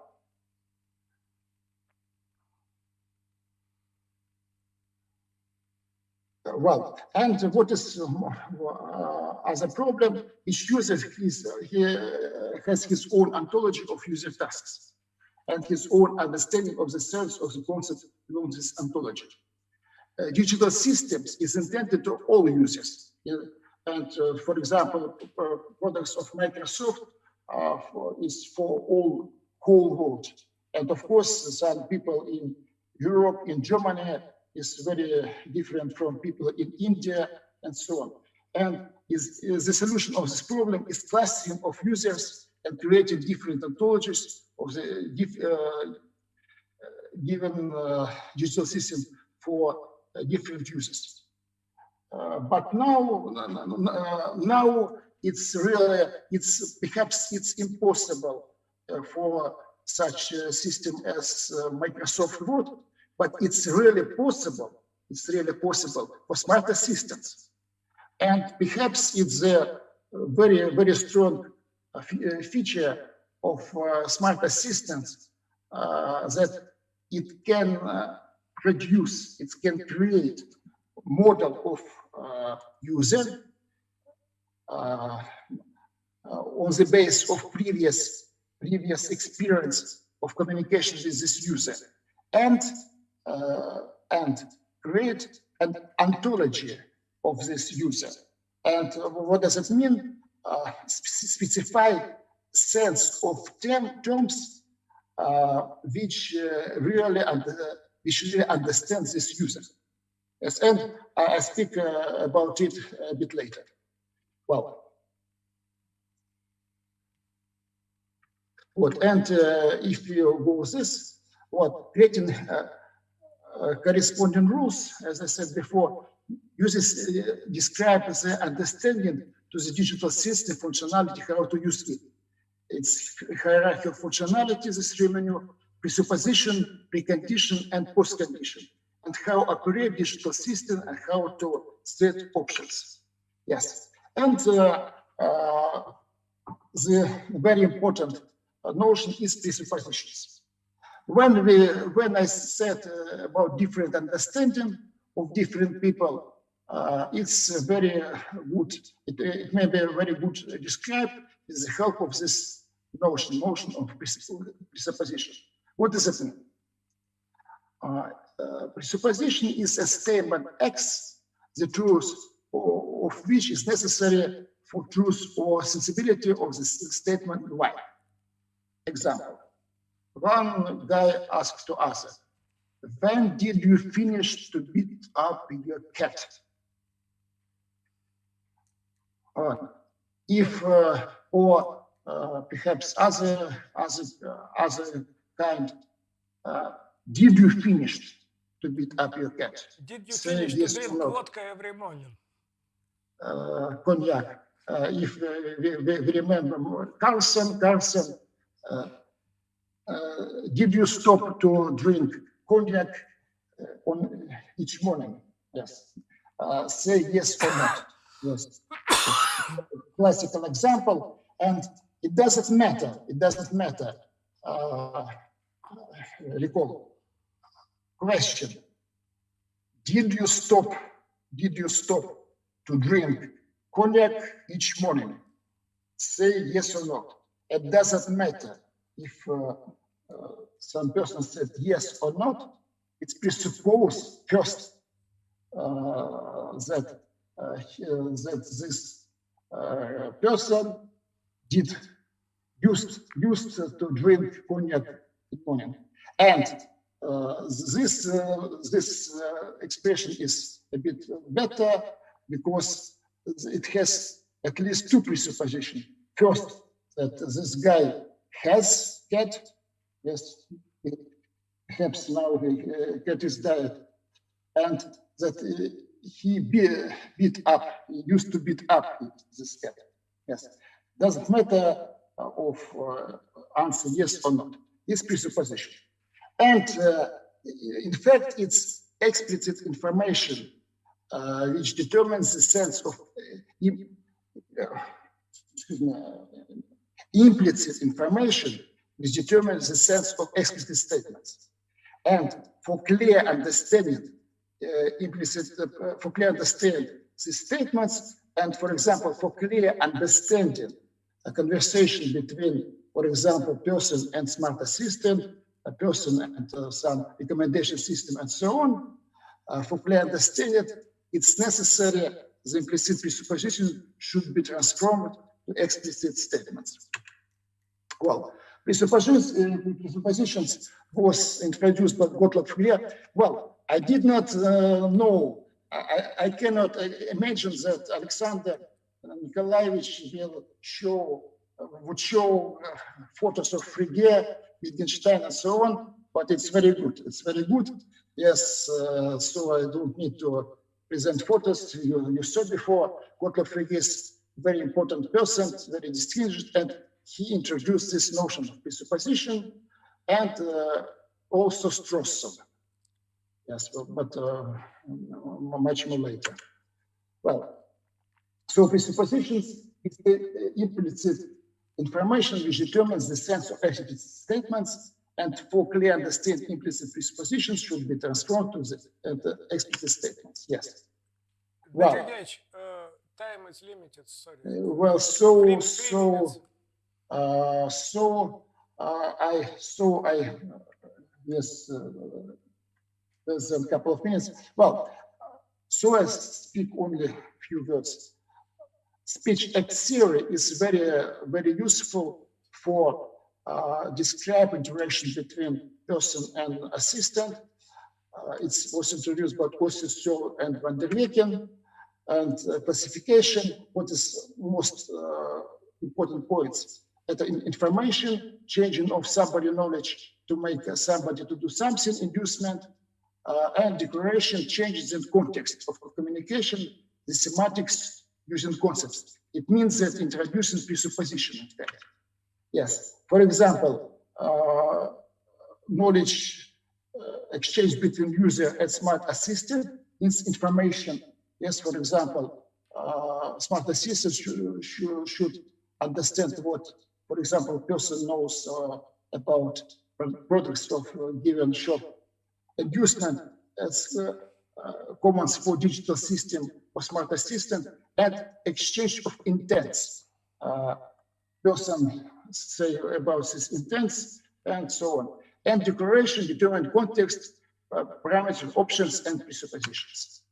well, and what is as a problem, each user has his own ontology of user tasks and his own understanding of the sense of the concept of this ontology. Digital systems is intended to all users. And for example, products of Microsoft is for all whole world. And of course, some people in Europe, in Germany, is very different from people in India and so on. And the solution of this problem is clustering of users and creating different ontologies of the given digital system for different users. But now it's perhaps impossible for such a system as Microsoft Word, but it's really possible. It's really possible for smart assistants, and perhaps it's a very strong feature of smart assistants that it can produce, it can create model of user on the basis of previous experience of communication with this user, and create an ontology of this user. And what does it mean? Specify sense of terms which really understands this user. Yes, and I speak about it a bit later. Well, and if you go with this, creating corresponding rules, as I said before, describe the understanding to the digital system functionality, how to use it. It's hierarchy of functionality, this three menu, presupposition, precondition, and postcondition, and how operate digital system and how to set options. Yes, and the very important notion is presuppositions. When I said about different understanding of different people, it's very good. It may be very good described with the help of this notion of presupposition. What does it mean? Presupposition is a statement X, the truth of which is necessary for truth or sensibility of the statement Y. Example. One guy asks to other, when did you finish to beat up your cat? Perhaps other kind, did you finish to beat up your cat? Did you Say finish yes to drink vodka every morning? Cognac. If we remember Carlson, did you stop to drink cognac on each morning? Yes. Say yes or not. Yes. Classical example, and it doesn't matter. It doesn't matter. Recall. Question: did you stop to drink cognac each morning? Say yes or not. It doesn't matter if some person said yes or not. It's presupposed first that this person used to drink cognac in the morning, and this expression is a bit better because it has at least two presuppositions. First, that this guy has cat. Yes, perhaps now the cat is dead, and that he used to beat up this cat. Yes, doesn't matter of answer yes or not. It's presupposition, and in fact, it's explicit information which determines the sense of implicit information which determines the sense of explicit statements. And for clear understanding implicit for clear understanding these statements, and for example, for clear understanding a conversation between, for example, person and smart assistant, a person and some recommendation system, and so on. For clear understanding, it's necessary the implicit presupposition should be transformed to explicit statements. Well, presuppositions was introduced by Gottlob Frege. Well, I did not know, I cannot imagine that Alexander Nikolaevich would show photos of Frege, Wittgenstein, and so on, but it's very good. It's very good. Yes, so I don't need to present photos. You saw before, Gottlob Frege is a very important person, very distinguished, and he introduced this notion of presupposition and also Stroessel. Yes, but much more later. Well, so presuppositions is the implicit information which determines the sense of explicit statements, and for clear understanding, implicit presuppositions should be transformed to the explicit statements. Yes. Well, time is limited. Sorry. Well, yes. There's a couple of minutes. Well, so I speak only a few words. Speech act theory is very useful for describe interaction between person and assistant. It was introduced by Kostisov and Van der Weken, and classification. What is most important points? Information, changing of somebody knowledge to make somebody to do something, inducement, and declaration, changes in context of communication, the semantics using concepts. It means that introducing presupposition, in fact. Yes, for example, knowledge exchange between user and smart assistant means information. Yes, for example, smart assistant should understand what, for example, person knows about products of a given shop. Inducement as commands for digital system or smart assistant, and exchange of intents. Person say about his intents and so on. And declaration determine context, parameters, options, and presuppositions.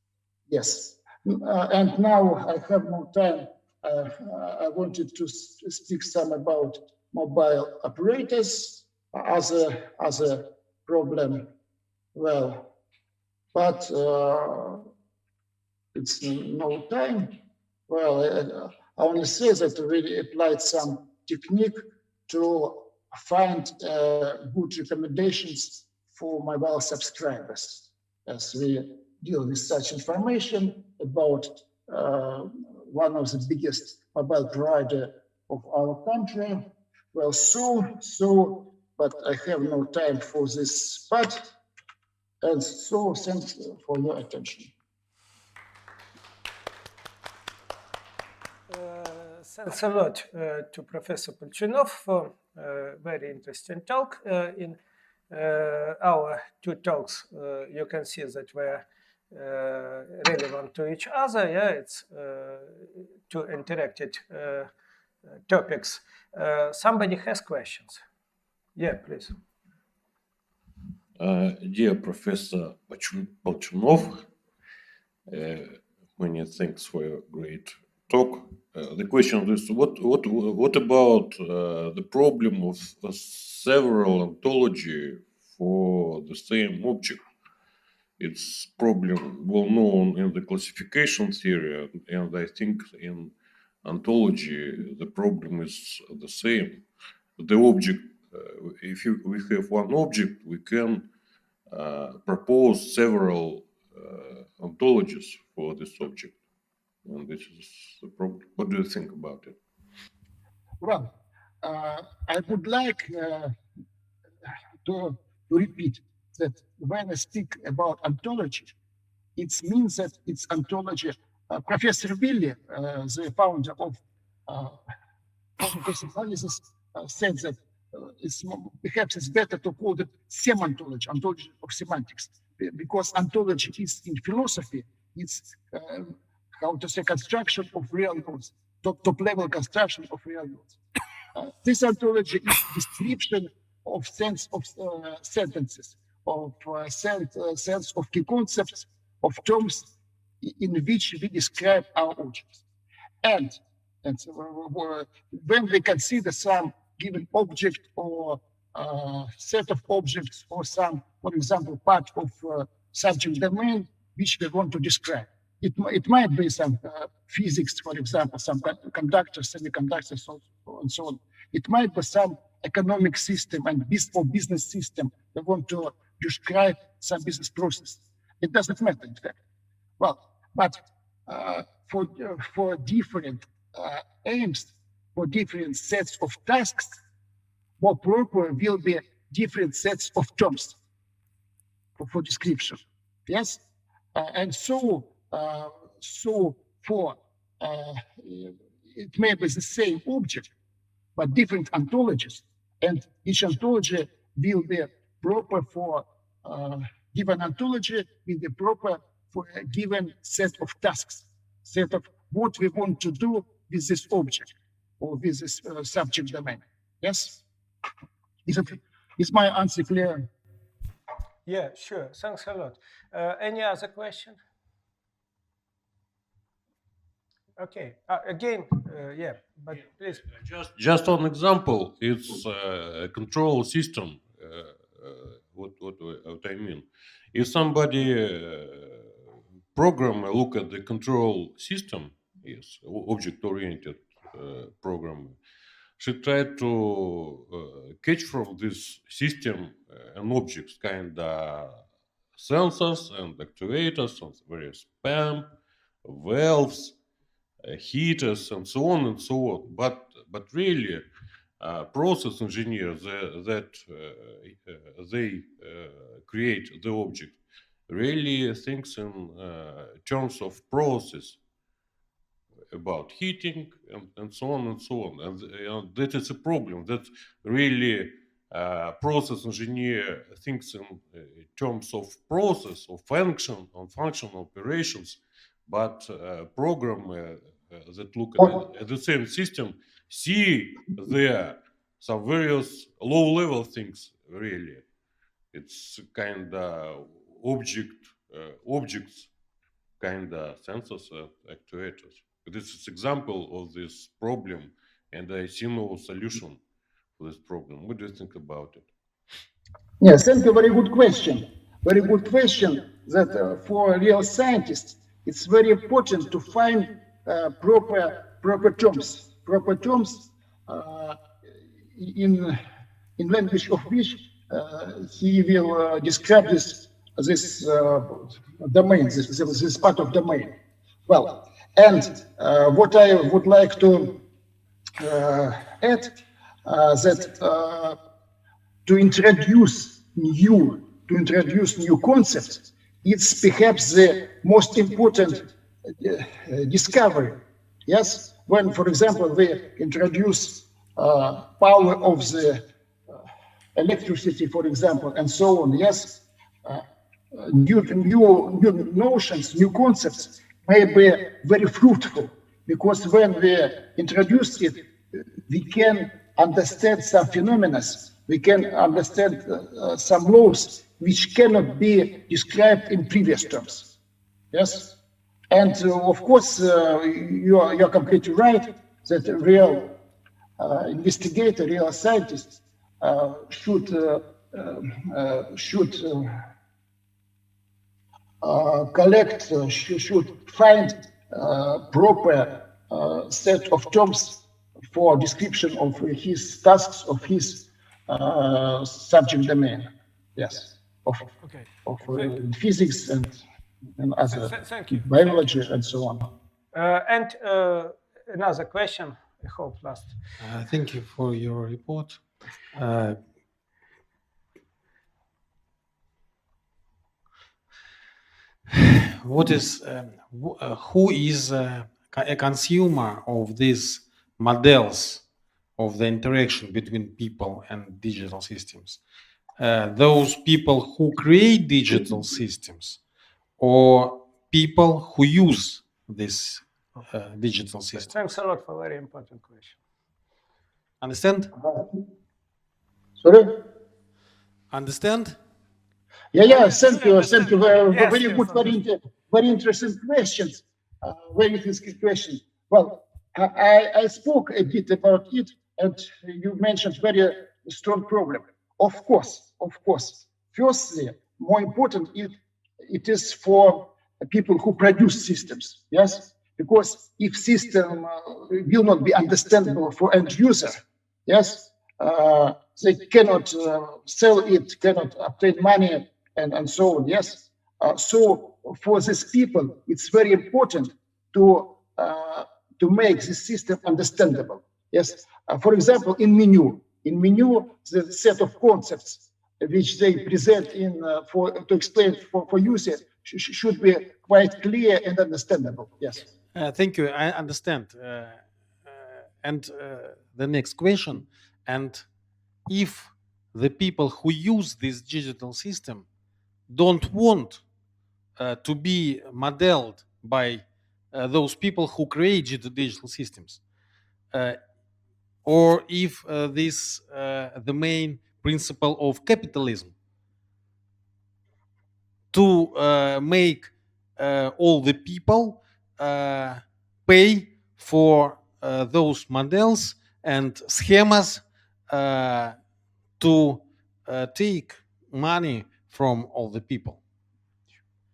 Yes. And now I have no time. I wanted to speak some about mobile operators as a problem. Well, but it's no time. Well, I only say that we really applied some technique to find good recommendations for mobile subscribers, as we deal with such information about one of the biggest mobile provider of our country. Well, but I have no time for this part. And so, thanks for your attention. Thanks a lot to Professor Palchunov for a very interesting talk. In our two talks, you can see that we're relevant to each other. Yeah, it's two interacted topics. Somebody has questions. Yeah, please. Dear Professor Palchunov, many thanks for your great talk. The question is, what about the problem of several ontology for the same object? It's problem well known in the classification theory, and I think in ontology the problem is the same. The object, if we have one object, we can propose several ontologies for this object, and this is the problem. What do you think about it? Well, I would like to repeat that when I speak about ontology, it means that it's ontology. Professor Willi, the founder of analysis, said that perhaps it's better to call it semontology, ontology of semantics, because ontology is in philosophy, it's how to say construction of real worlds, top level construction of real worlds. This ontology is description of sense of sentences, of sense of key concepts, of terms in which we describe our objects. And so, when we consider some given object or set of objects or some, for example, part of subject domain which we want to describe. It might be some physics, for example, some conductors, semiconductors, and so on. It might be some economic system and business system. We want to describe some business process. It doesn't matter, in fact. Well, but for different aims, for different sets of tasks, more proper will be different sets of terms for description. Yes, and so for it may be the same object, but different ontologies, and each ontology will be proper for given ontology, will be proper for a given set of tasks, set of what we want to do with this object or with this subject domain. Yes, is my answer clear? Yeah, sure. Thanks a lot. Any other question? Okay. Again, yeah, but please. Just an example, it's a control system. What I mean, if somebody programmer look at the control system, yes, object-oriented programmer, should try to catch from this system an objects, kind of sensors and actuators and various PAM, valves, heaters, and so on and so on. But really, process engineers that they create the object really thinks in terms of process, about heating and so on and so on. And that is a problem, that really process engineer thinks in terms of process, of function, on functional operations, but programmer that look at the same system see there some various low-level things. Really, it's kind of objects, kind of sensors and actuators. This is example of this problem, and I see no solution for this problem. What do you think about it? Yes, thank you. Very good question. Very good question. That for real scientists, it's very important to find proper terms in language of which he will describe this domain, this part of domain. Well, and what I would like to add that to introduce new concepts, it's perhaps the most important discovery. Yes, when, for example, we introduce power of the electricity, for example, and so on. Yes, new notions, new concepts may be very fruitful, because when we introduce it, we can understand some phenomena, we can understand some laws which cannot be described in previous terms. Yes, and of course you're completely right that real investigator, real scientists should collect, should find proper set of terms for description of his tasks, of his subject domain. Yes, of physics and other biology and so on. And another question, I hope last. Thank you for your report. What is who is a consumer of these models of the interaction between people and digital systems? those people who create digital systems or people who use this digital system? Thanks a lot for a very important question. Understand? Sorry? Understand? Yeah, thank you. Very, Yes, very yes, good, very interesting questions. Very interesting question. Well, I spoke a bit about it, and you mentioned very strong problem. Of course. Firstly, more important, it is for people who produce systems, yes? Because if system will not be understandable for end user, yes, they cannot sell it, cannot obtain money, and so on, yes? So for these people, it's very important to make the system understandable, yes? For example, in menu, the set of concepts which they present to explain for user should be quite clear and understandable, yes. Thank you. I understand. And the next question, and if the people who use this digital system don't want to be modeled by those people who create digital systems, or if this the main principle of capitalism to make all the people pay for those models and schemas to take money from all the people.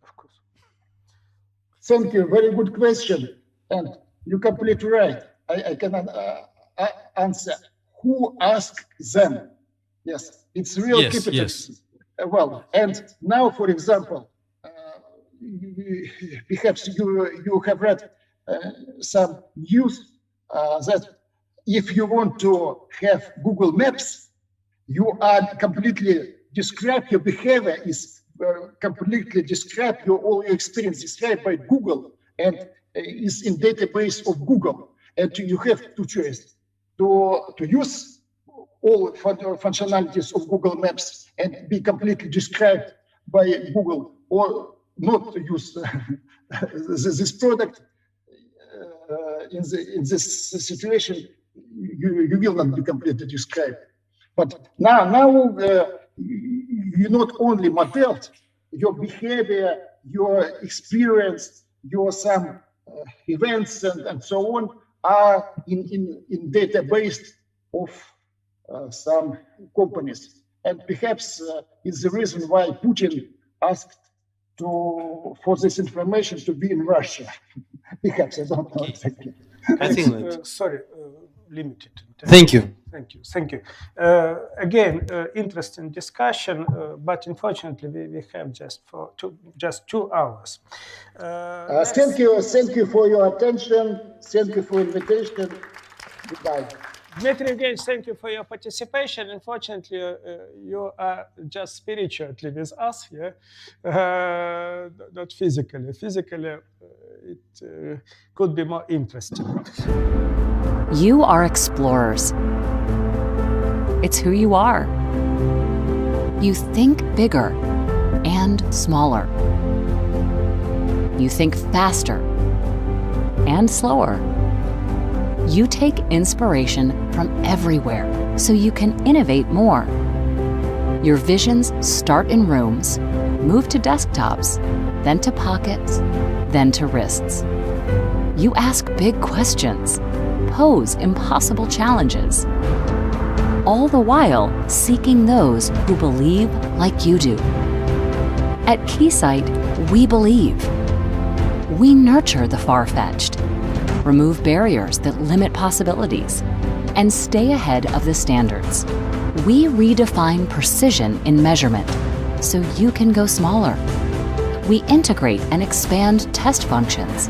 Of course. Thank you. Very good question. And you're completely right. I can answer. Who asked them? Yes, it's real capitalism. Yes. Well, and now, for example, perhaps you have read some news that if you want to have Google Maps, you are completely describe your behavior is completely described all your experience described by Google and is in database of Google, and you have two choices: to use all functionalities of Google Maps and be completely described by Google, or not to use this product. In this situation, you will not be completely described. But now you not only modeled your behavior, your experience, your some events and so on are in database of some companies, and perhaps is the reason why Putin asked for this information to be in Russia. Perhaps I don't know exactly. I think that. Sorry, limited. Thank you. Thank you. Again, interesting discussion, but unfortunately we have just 2 hours. Thank you for your attention. Thank you for invitation. Goodbye. Dmitry, again, thank you for your participation. Unfortunately, you are just spiritually with us here, not physically. Physically, it could be more interesting. You are explorers. It's who you are. You think bigger and smaller. You think faster and slower. You take inspiration from everywhere so you can innovate more. Your visions start in rooms, move to desktops, then to pockets, then to wrists. You ask big questions, pose impossible challenges, all the while seeking those who believe like you do. At Keysight, we believe. We nurture the far-fetched, remove barriers that limit possibilities, and stay ahead of the standards. We redefine precision in measurement so you can go smaller. We integrate and expand test functions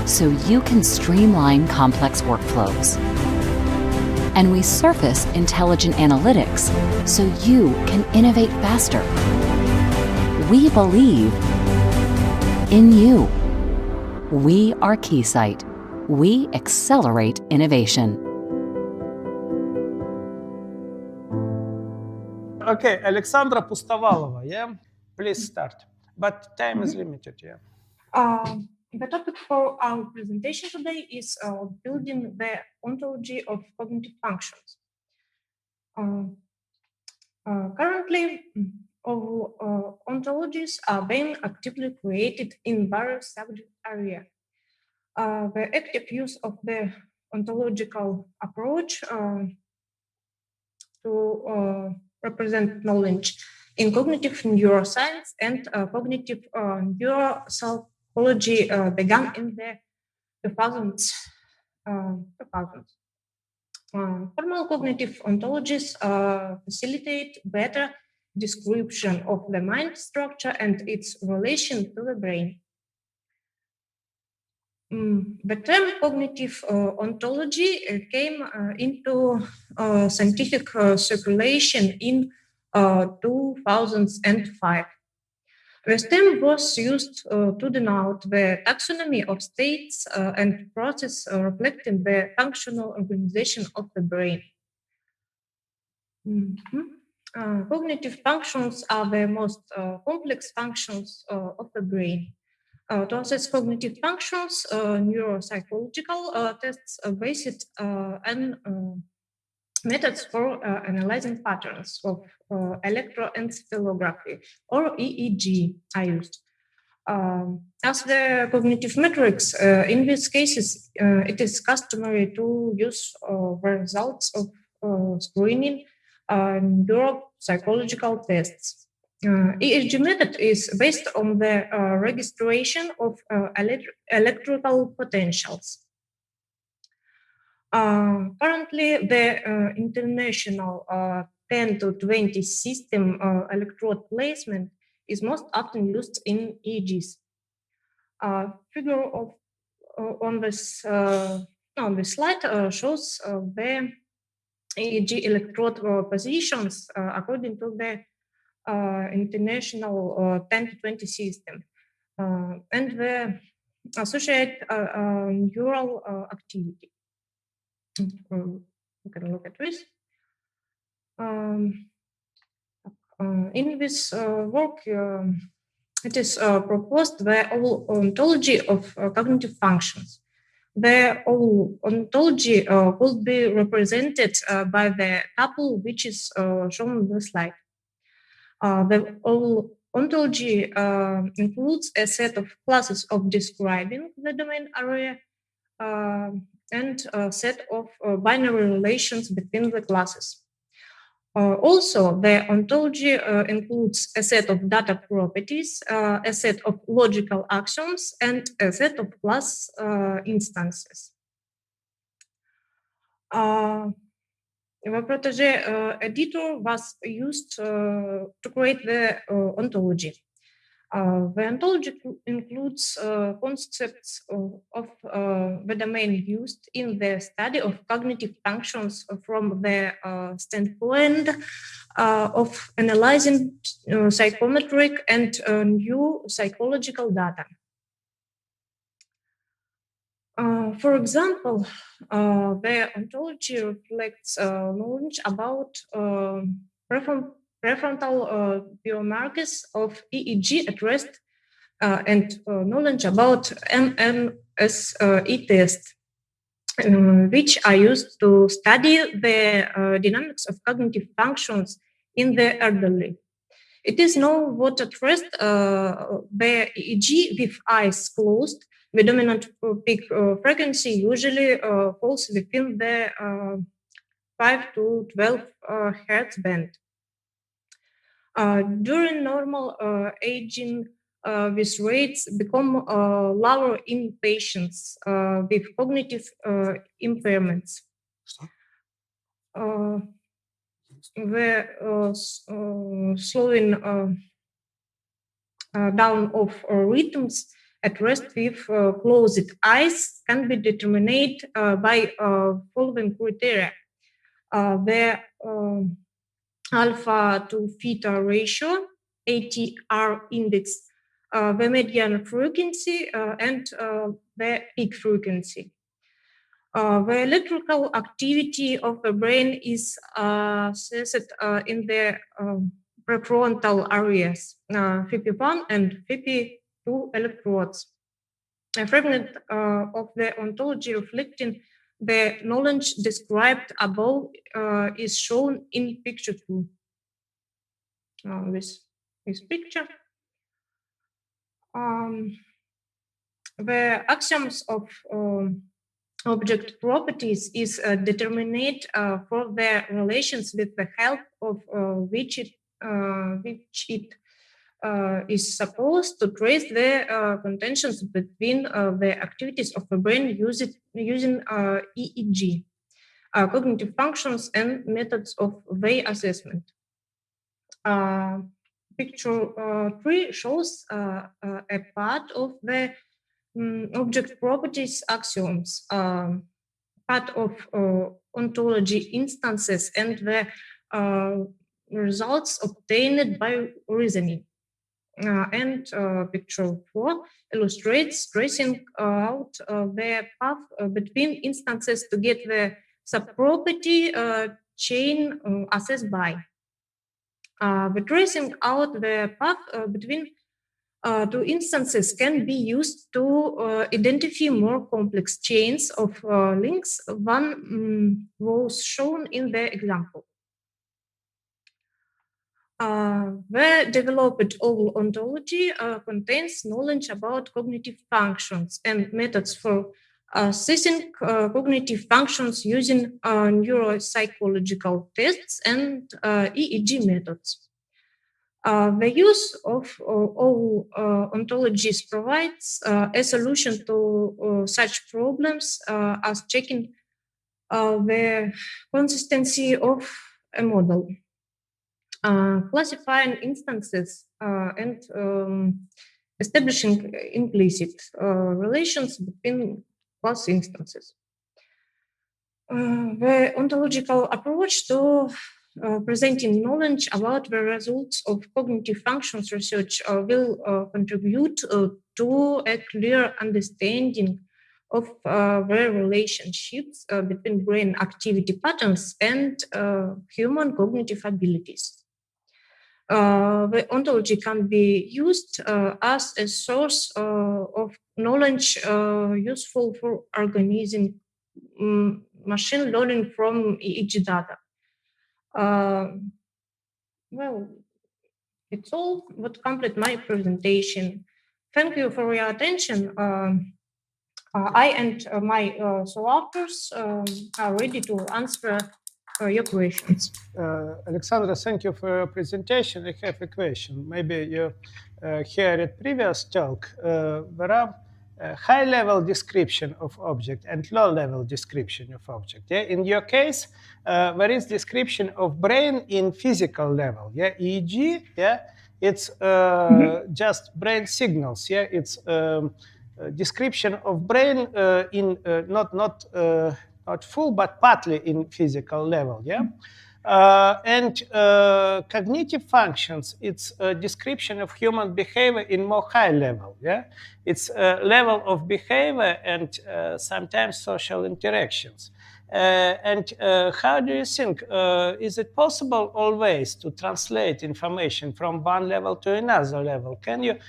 so you can streamline complex workflows. And we surface intelligent analytics so you can innovate faster. We believe in you. We are Keysight. We accelerate innovation. Okay, Alexandra Pustovalova, yeah? Please start. But time is limited, yeah. The topic for our presentation today is building the ontology of cognitive functions. Currently, all ontologies are being actively created in various subject areas. The active use of the ontological approach to represent knowledge in cognitive neuroscience and cognitive neuropsychology began in the 2000s. Formal cognitive ontologies facilitate better description of the mind structure and its relation to the brain. The term cognitive ontology came into scientific circulation in 2005. The term was used to denote the taxonomy of states and process reflecting the functional organization of the brain. Cognitive functions are the most complex functions of the brain. To assess cognitive functions, neuropsychological tests are based on methods for analyzing patterns of electroencephalography or EEG are used. As the cognitive metrics, in these cases, it is customary to use the results of screening neuropsychological tests. EEG method is based on the registration of electrical potentials. Currently, the international 10 to 20 system electrode placement is most often used in EEGs. Figure of on this slide shows the EEG electrode positions according to the international 10 to 20 system and the associated neural activity. We can look at this. In this work, it is proposed the whole ontology of cognitive functions. The whole ontology will be represented by the tuple which is shown on the slide. The whole ontology includes a set of classes of describing the domain area and a set of binary relations between the classes. Also, the ontology includes a set of data properties, a set of logical actions, and a set of class instances. The protege editor was used to create the ontology. The ontology includes concepts of the domain used in the study of cognitive functions from the standpoint of analyzing psychometric and new psychological data. For example, the ontology reflects knowledge about prefrontal biomarkers of EEG at rest and knowledge about MMSE tests, which are used to study the dynamics of cognitive functions in the elderly. It is known that at rest, the EEG with eyes closed, the dominant peak frequency usually falls within the 5 to 12 hertz band. During normal aging, these rates become lower in patients with cognitive impairments. The slowing down of rhythms at rest with closed eyes can be determined by following criteria. The alpha to theta ratio, ATR index, the median frequency, and the peak frequency. The electrical activity of the brain is assessed in the prefrontal areas, FP1 and FP2 electrodes. A fragment of the ontology reflecting the knowledge described above is shown in picture 2. This picture. The axioms of object properties is determinate for their relations with the help of which it is supposed to trace the contentions between the activities of the brain using EEG, cognitive functions and methods of their assessment. Picture 3 shows a part of the object properties axioms, part of ontology instances, and the results obtained by reasoning. And picture 4 illustrates tracing out the path between instances to get the subproperty chain assessed by. The tracing out the path between two instances can be used to identify more complex chains of links than was shown in the example. The developed oval ontology contains knowledge about cognitive functions and methods for assessing cognitive functions using neuropsychological tests and EEG methods. The use of all ontologies provides a solution to such problems as checking the consistency of a model, classifying instances, and establishing implicit relations between class instances. The ontological approach to presenting knowledge about the results of cognitive functions research will contribute to a clear understanding of the relationships between brain activity patterns and human cognitive abilities. The ontology can be used as a source of knowledge useful for organizing machine learning from EEG data. Well, it's all what complete my presentation. Thank you for your attention. I and my co-authors are ready to answer your questions. Alexandra, thank you for your presentation. I have a question. Maybe you heard at previous talk. There are high-level description of object and low-level description of object. Yeah? In your case, there is description of brain in physical level. Yeah, EEG. Yeah, it's just brain signals. Yeah, it's description of brain in not full but partly in physical level. Yeah. And cognitive functions, it's a description of human behavior in more high level. Yeah, it's a level of behavior and sometimes social interactions. And how do you think, is it possible always to translate information from one level to another level? Can you,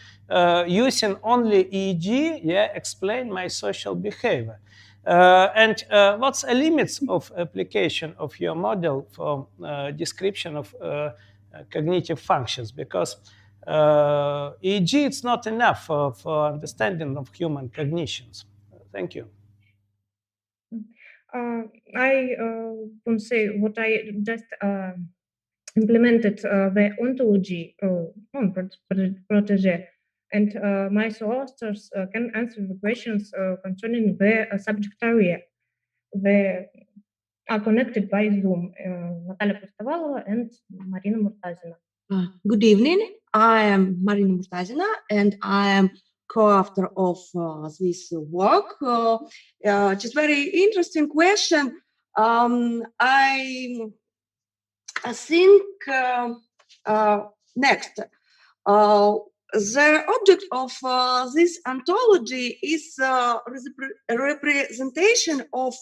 using only EEG, yeah, explain my social behavior? And what's the limits of application of your model for description of cognitive functions? Because EEG, it's not enough for understanding of human cognitions. Thank you. I can say what I just implemented the ontology on Protege, and my co-authors can answer the questions concerning the subject area. They are connected by Zoom, Natalya Pustovalova and Marina Murtazina. Good evening. I am Marina Murtazina, and I am co-author of this work. Just very interesting question. I think next, the object of this ontology is a representation of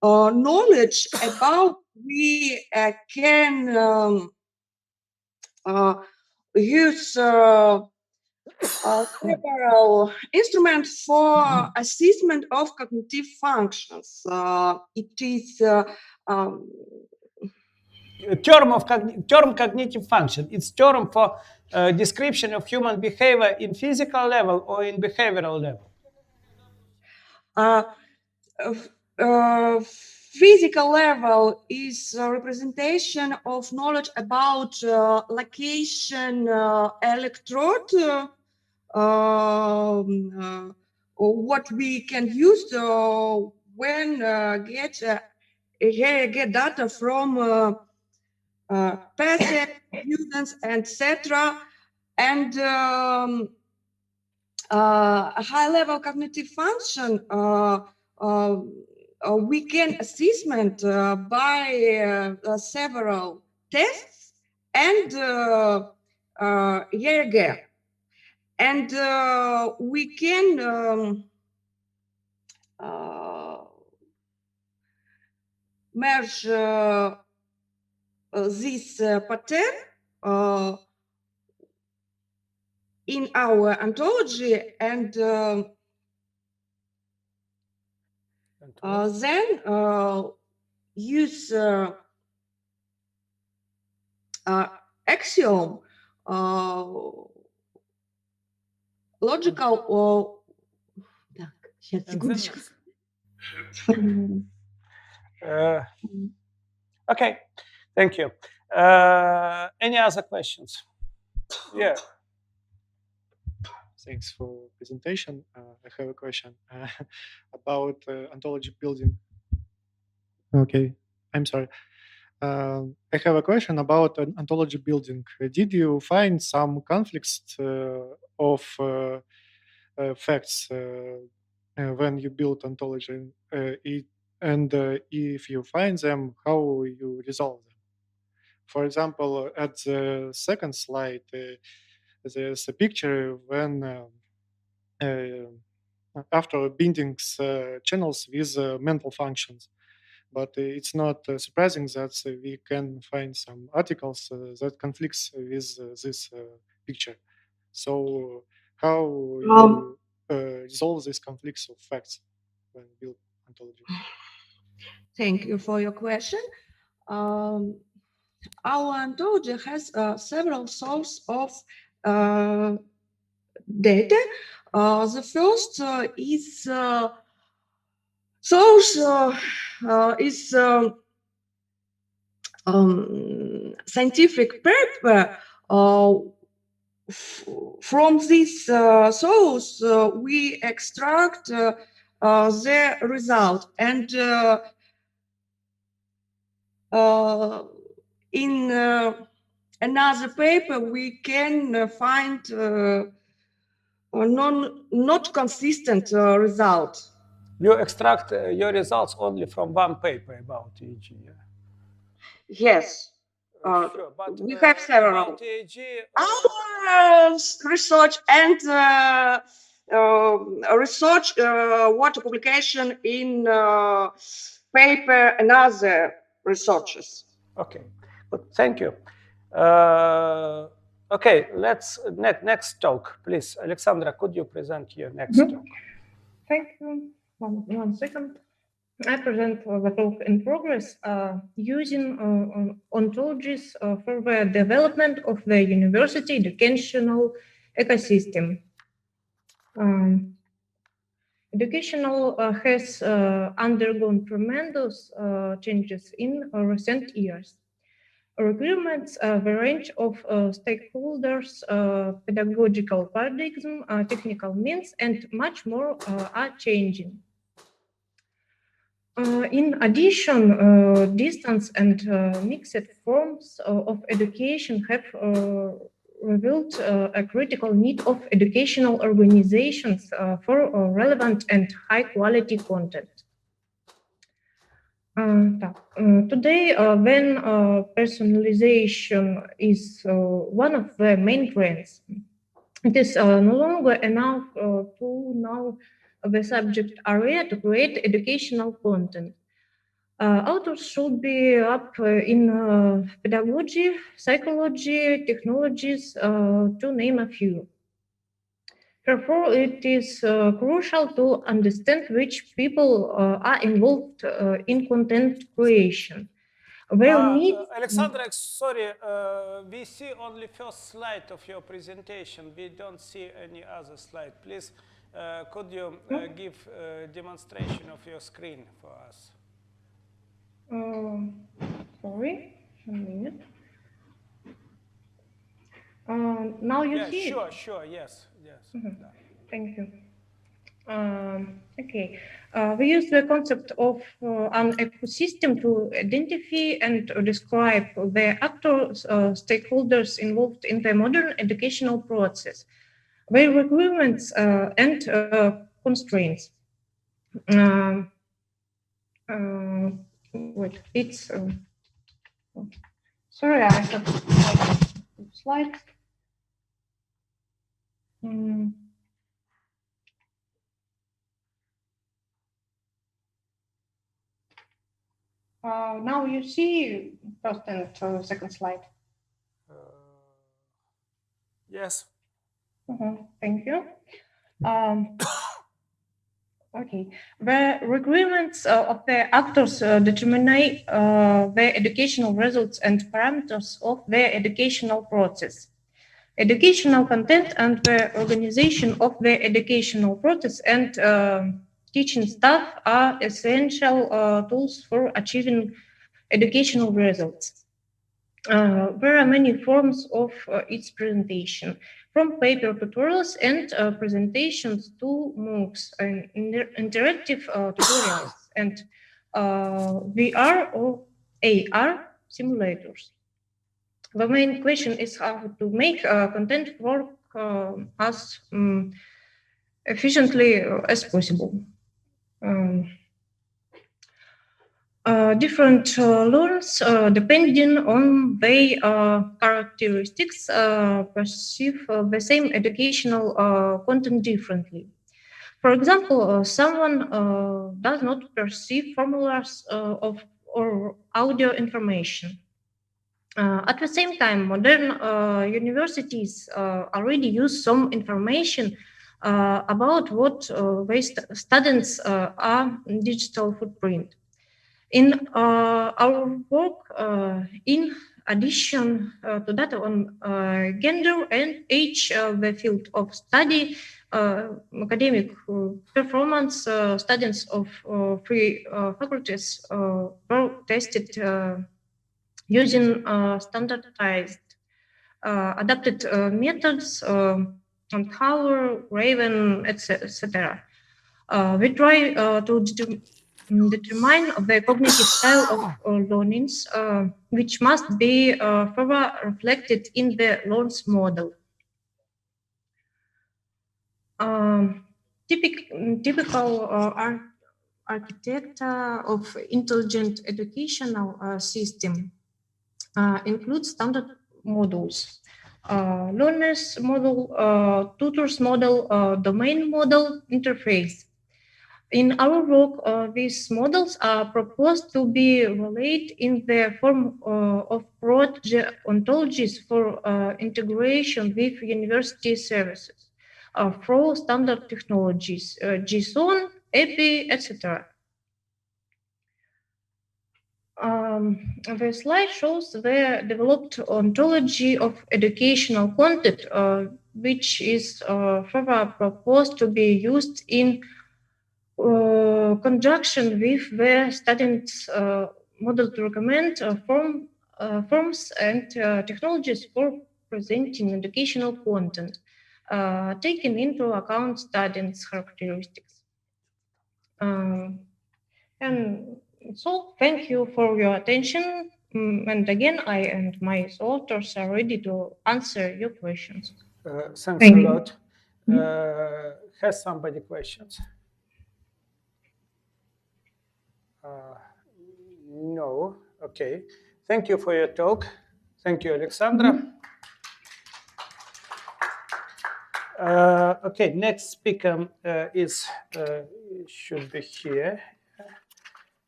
knowledge about we can use several instruments for assessment of cognitive functions. It is term cognitive function. It's term for description of human behavior in physical level or in behavioral level. Physical level is a representation of knowledge about location electrode, what we can use when get data from passive students, etc. And a high-level cognitive function we can assessment by several tests and EEG. And we can merge this pattern in our ontology and then use axiom logical or Okay, thank you. Any other questions? Yeah. Thanks for presentation. I have a question about ontology building. Okay, I'm sorry. I have a question about ontology building. Did you find some conflicts of facts when you build ontology? And if you find them, how you resolve them? For example, at the second slide, there's a picture when after binding channels with mental functions. But it's not surprising that we can find some articles that conflicts with this picture. So how you resolve these conflicts of facts when build ontology? Thank you for your question. Our ontology has several sources of data. The first is source is scientific paper. From this source, we extract the result, and in another paper we can find not consistent result. You extract your results only from one paper about EEG. Yeah? Yes. Sure, but we have several. Our research and research water publication in paper and other researches. Okay, good. Thank you. Okay, let's next talk, please. Alexandra, could you present your next talk? Thank you. One second. I present the talk in progress using ontologies for the development of the university educational ecosystem. Educational has undergone tremendous changes in recent years. Requirements, the range of stakeholders, pedagogical paradigm, technical means, and much more are changing. In addition, distance and mixed forms of education have revealed a critical need of educational organizations for relevant and high-quality content. Today, when personalization is one of the main trends, It is no longer enough to know the subject area to create educational content. Authors should be up in pedagogy, psychology, technologies, to name a few. Therefore, it is crucial to understand which people are involved in content creation. We'll need Alexandra, sorry, we see only first slide of your presentation. We don't see any other slide. Please, could you give a demonstration of your screen for us? Sorry, a minute. Now you see sure, it? Sure, yes. Thank you. Okay, we use the concept of an ecosystem to identify and describe the actors, stakeholders involved in the modern educational process, their requirements and constraints. Wait, it's sorry, I have slides. Now you see first and second slide. Yes. Thank you. Okay. The requirements of the actors determine the educational results and parameters of the educational process. Educational content and the organization of the educational process and teaching staff are essential tools for achieving educational results. There are many forms of its presentation, from paper tutorials and presentations to MOOCs and interactive tutorials and VR or AR simulators. The main question is how to make content work as efficiently as possible. Different learners, depending on their characteristics, perceive the same educational content differently. For example, someone does not perceive formulas or audio information. At the same time, modern universities already use some information about what students are digital footprint. In our work, in addition to that on gender and age, the field of study, academic performance, students of three faculties were tested using standardized adapted methods on Tower, Raven, etc. We try to determine the cognitive style of learnings, which must be further reflected in the learns model. Typical architecture of intelligent educational system includes standard models. Learners model, tutors model, domain model, interface. In our work, these models are proposed to be relayed in the form of broad ontologies for integration with university services through standard technologies, JSON, API, etc. The slide shows the developed ontology of educational content, which is further proposed to be used in conjunction with the students' model to recommend forms and technologies for presenting educational content, taking into account students' characteristics. And so, thank you for your attention. And again, I and my authors are ready to answer your questions. Thanks a lot. Has somebody questions? No. Okay. Thank you for your talk. Thank you, Alexandra. Okay, next speaker is should be here.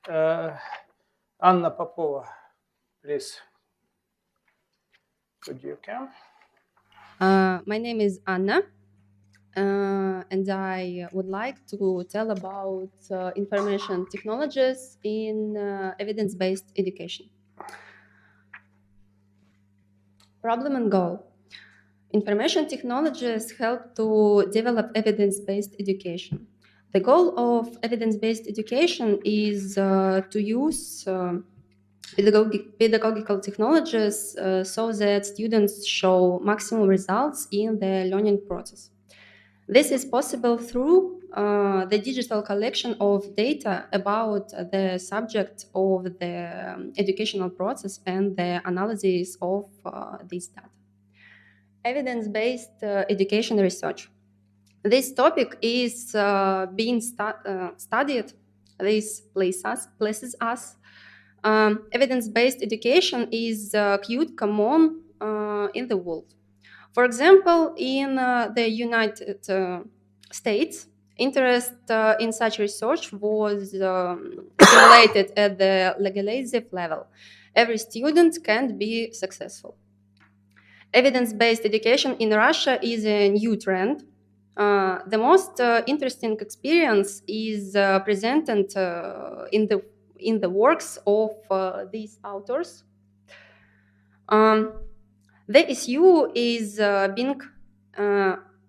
Anna Popova, please. Could you come? My name is Anna, and I would like to tell about information technologies in evidence-based education. Problem and goal. Information technologies help to develop evidence-based education. The goal of evidence-based education is to use pedagogical technologies so that students show maximum results in the learning process. This is possible through the digital collection of data about the subject of the educational process and the analysis of this data. Evidence-based education research. This topic is being studied. This places us. Evidence-based education is quite common in the world. For example, in the United States, interest in such research was stimulated at the legislative level. Every student can be successful. Evidence-based education in Russia is a new trend. The most interesting experience is presented in the works of these authors. The issue is being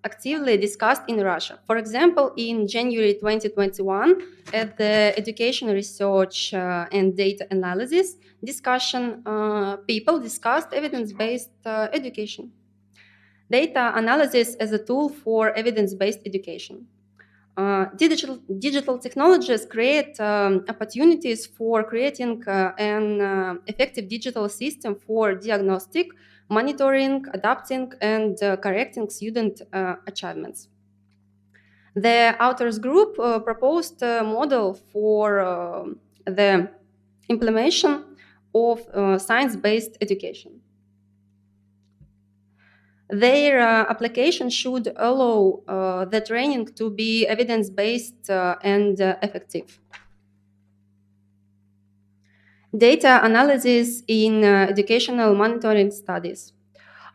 actively discussed in Russia. For example, in January 2021, at the Education Research and Data Analysis discussion, people discussed evidence-based education. Data analysis as a tool for evidence-based education. Digital technologies create opportunities for creating an effective digital system for diagnostic, monitoring, adapting, and correcting student achievements. The authors group proposed a model for the implementation of science-based education. Their application should allow the training to be evidence-based and effective. Data analysis in educational monitoring studies.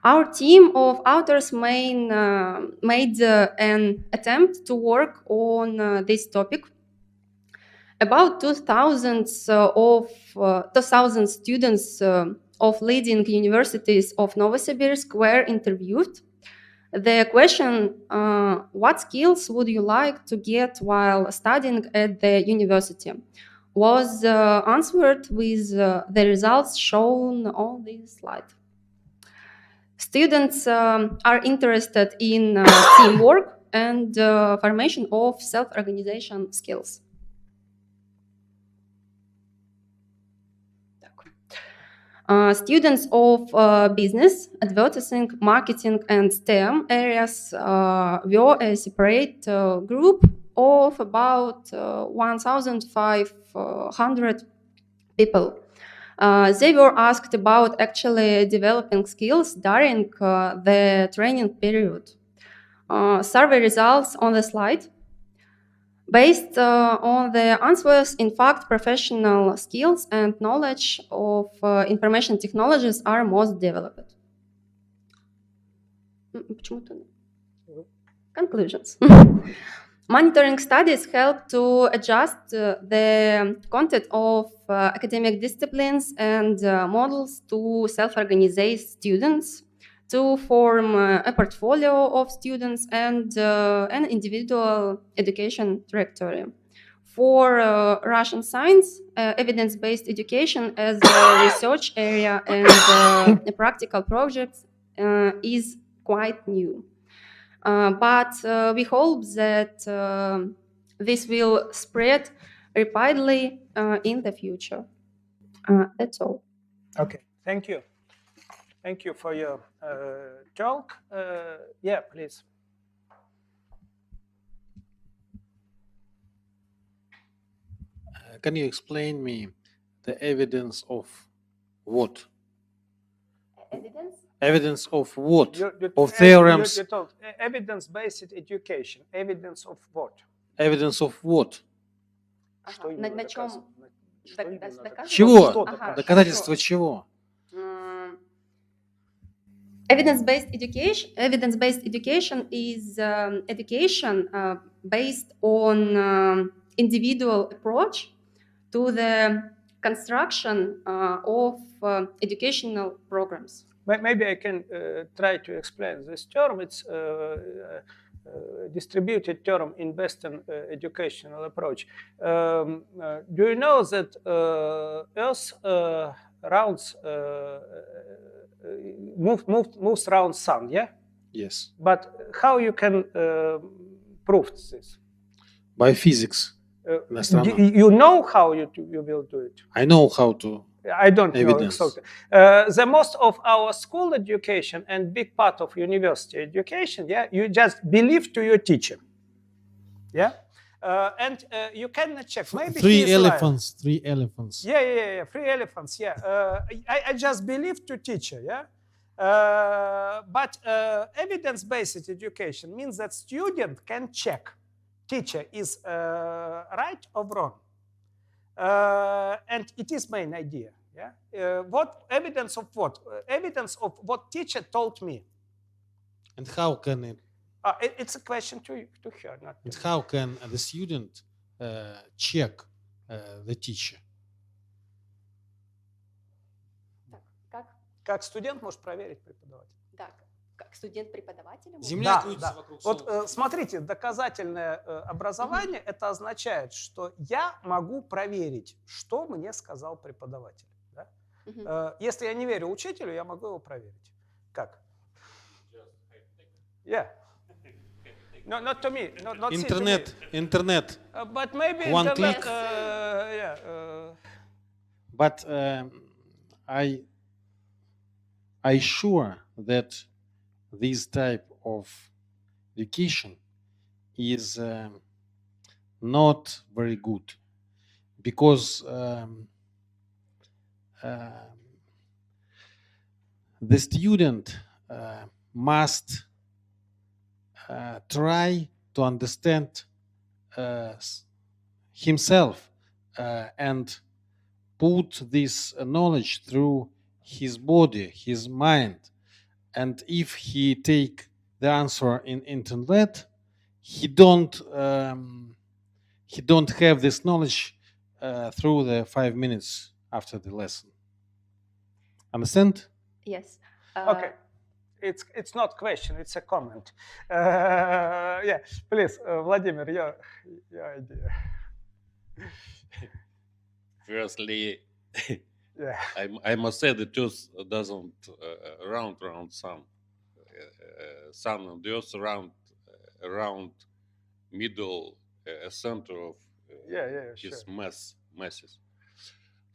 Our team of authors made an attempt to work on this topic. About 2,000 students of leading universities of Novosibirsk were interviewed. The question, what skills would you like to get while studying at the university, was answered with the results shown on this slide. Students are interested in teamwork and formation of self-organization skills. Students of business, advertising, marketing, and STEM areas were a separate group of about 1,500 people. They were asked about actually developing skills during the training period. Survey results on the slide. Based on the answers, in fact, professional skills and knowledge of information technologies are most developed. Conclusions. Monitoring studies help to adjust the content of academic disciplines and models to self-organize students, to form a portfolio of students and an individual education trajectory. For Russian science, evidence-based education as a research area and a practical project is quite new. But we hope that this will spread rapidly in the future. That's all. Okay, thank you. Thank you for your talk. Yeah, please. Can you explain me the evidence of what? Evidence? Evidence of what? You Of theorems. You told evidence-based education. Evidence of what? Evidence of what? Что На именно чем доказано? Что именно доказано? Чего? Что Ага, Доказательство чего? Evidence-based education is education based on individual approach to the construction of educational programs. Maybe I can try to explain this term. It's distributed term in Western educational approach. Do you know that Earth moves around Sun? Yeah. Yes. But how you can prove this? By physics. You know how you will do it? I know how to. I don't Evidence. know exactly. The most of our school education and big part of university education, yeah, you just believe to your teacher, yeah, and you cannot check. Maybe Three elephants. Yeah, 3 elephants. Yeah, I just believe to teacher, yeah. But evidence-based education means that student can check teacher is right or wrong. And it is main idea. Yeah. What evidence of what? Evidence of what teacher told me. And how can it? It's a question to her, not to And how can the student check the teacher? Как студент может проверить преподавателя? Да, как студент преподавателя. Земля крутится вокруг солнца. Вот смотрите, доказательное образование это означает, что я могу проверить, что мне сказал преподаватель. Да? Если я не верю учителю, я могу его проверить. Как? Yeah. No, not to me. Not Internet. But maybe One internet, click. Yeah. But I sure that this type of education is not very good because the student must try to understand himself and put this knowledge through his body, his mind. And if he take the answer in internet, he don't have this knowledge through the 5 minutes after the lesson. Understand? Yes. Okay. It's not question, it's a comment. Yeah, please, Vladimir, your idea. Firstly, yeah. I must say the Earth doesn't round sun. Sun and the Earth around middle center of his masses.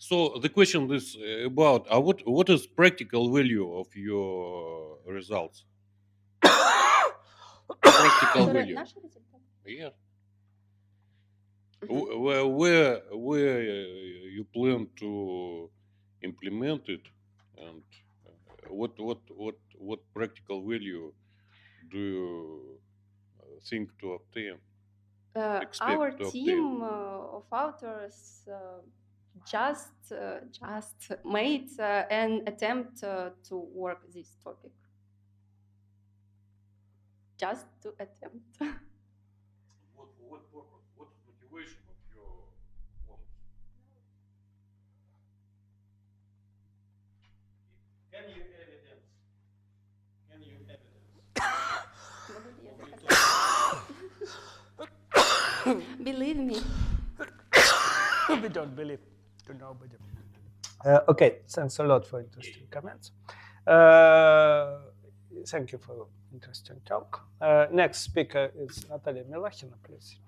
So the question is about what is practical value of your results? Practical value. Yeah. Where you plan to implement it, and what practical value do you think to obtain? Our team of authors just made an attempt to work this topic. Just to attempt. What motivation of your work? Can you evidence? Believe me. We don't believe to nobody. Okay, thanks a lot for interesting comments. Thank you for interesting talk. Next speaker is Natalya Milakhina, please.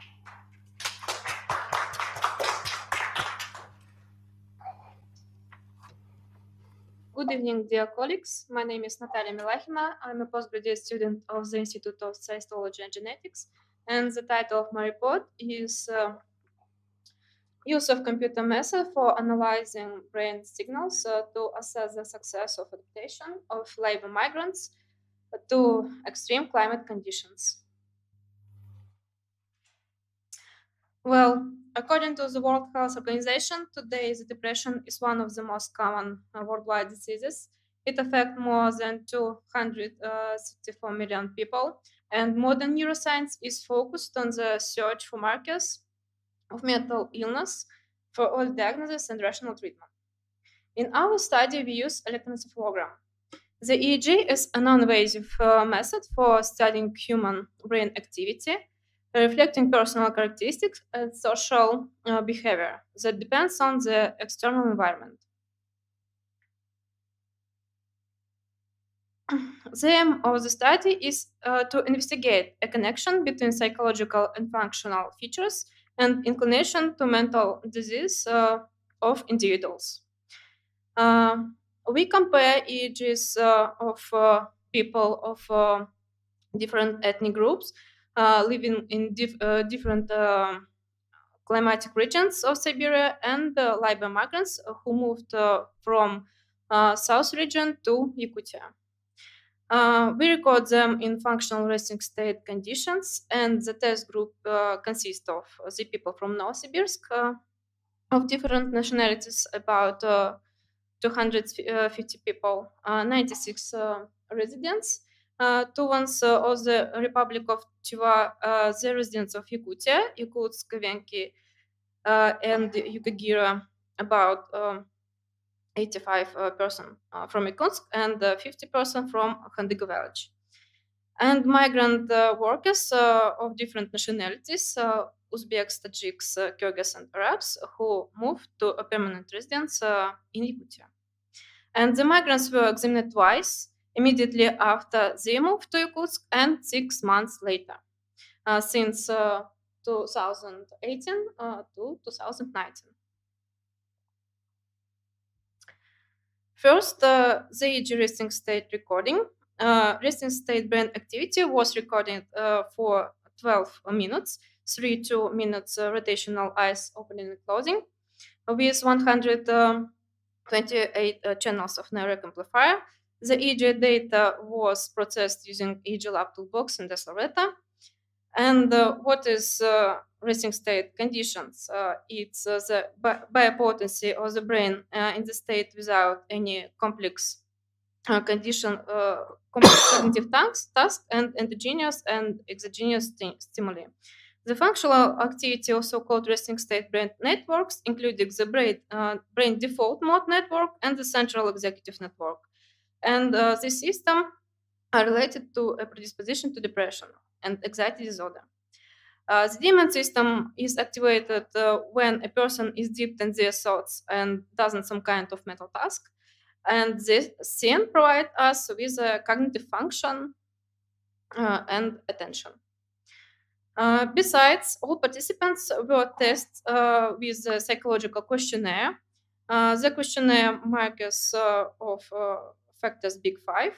Good evening, dear colleagues. My name is Natalya Milakhina. I'm a postgraduate student of the Institute of Savostyanov and Genetics, and the title of my report is use of computer method for analyzing brain signals to assess the success of adaptation of labor migrants to extreme climate conditions. Well, according to the World Health Organization, today the depression is one of the most common worldwide diseases. It affects more than 264 million people, and modern neuroscience is focused on the search for markers of mental illness for all diagnosis and rational treatment. In our study, we use electroencephalogram. The EEG is a non-invasive method for studying human brain activity, reflecting personal characteristics and social behavior that depends on the external environment. The aim of the study is to investigate a connection between psychological and functional features and inclination to mental disease of individuals. We compare EEGs of people of different ethnic groups living in different climatic regions of Siberia and labor migrants who moved from South region to Yakutia. We record them in functional resting state conditions, and the test group consists of the people from Novosibirsk of different nationalities, about 250 people, 96 residents, two ones of the Republic of Tuva, the residents of Yakutia, Yakutsk, Venki, and Yukagira, about 85% from Yakutsk and 50% from Khandigo village. And migrant workers of different nationalities, Uzbeks, Tajiks, Kyrgyz, and Arabs, who moved to a permanent residence in Yakutia. And the migrants were examined twice, immediately after they moved to Yakutsk and 6 months later, since 2018 to 2019. First, the EEG resting state recording. Resting state brain activity was recorded for 12 minutes, 2 minutes rotational eyes opening and closing, with 128 channels of network amplifier. The EEG data was processed using EEG lab toolbox and Desloretta. And what is resting state conditions? It's the biopotency of the brain in the state without any complex complex cognitive task and endogenous and exogenous stimuli. The functional activity of so-called resting state brain networks, including the brain default mode network and the central executive network. And this system are related to a predisposition to depression and anxiety disorder. The demon system is activated when a person is deep in their thoughts and does some kind of mental task. And this scene provides us with a cognitive function and attention. Besides, all participants were tested with a psychological questionnaire. The questionnaire markers of factors Big Five,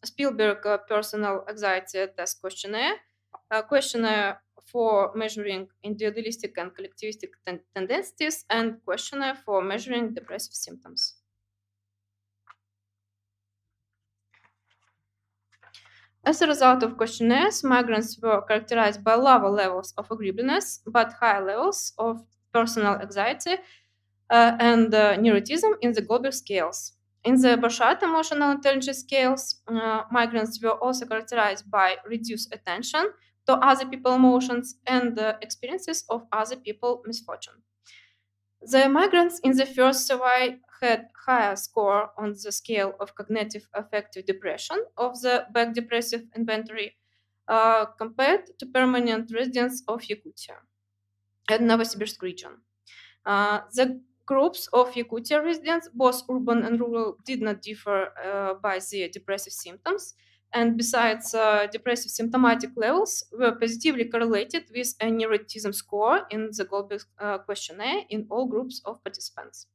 Spielberg Personal Anxiety Test Questionnaire, a questionnaire for measuring individualistic and collectivistic tendencies, and questionnaire for measuring depressive symptoms. As a result of questionnaires, migrants were characterized by lower levels of agreeableness, but higher levels of personal anxiety and neuroticism in the Goldberg scales. In the Borchardt emotional intelligence scales, migrants were also characterized by reduced attention to other people's emotions and experiences of other people's misfortune. The migrants in the first survey had higher score on the scale of cognitive affective depression of the back depressive inventory compared to permanent residents of Yakutia and Novosibirsk region. The groups of Yakutia residents, both urban and rural, did not differ by their depressive symptoms, and besides, depressive symptomatic levels were positively correlated with a neuroticism score in the Goldberg questionnaire in all groups of participants.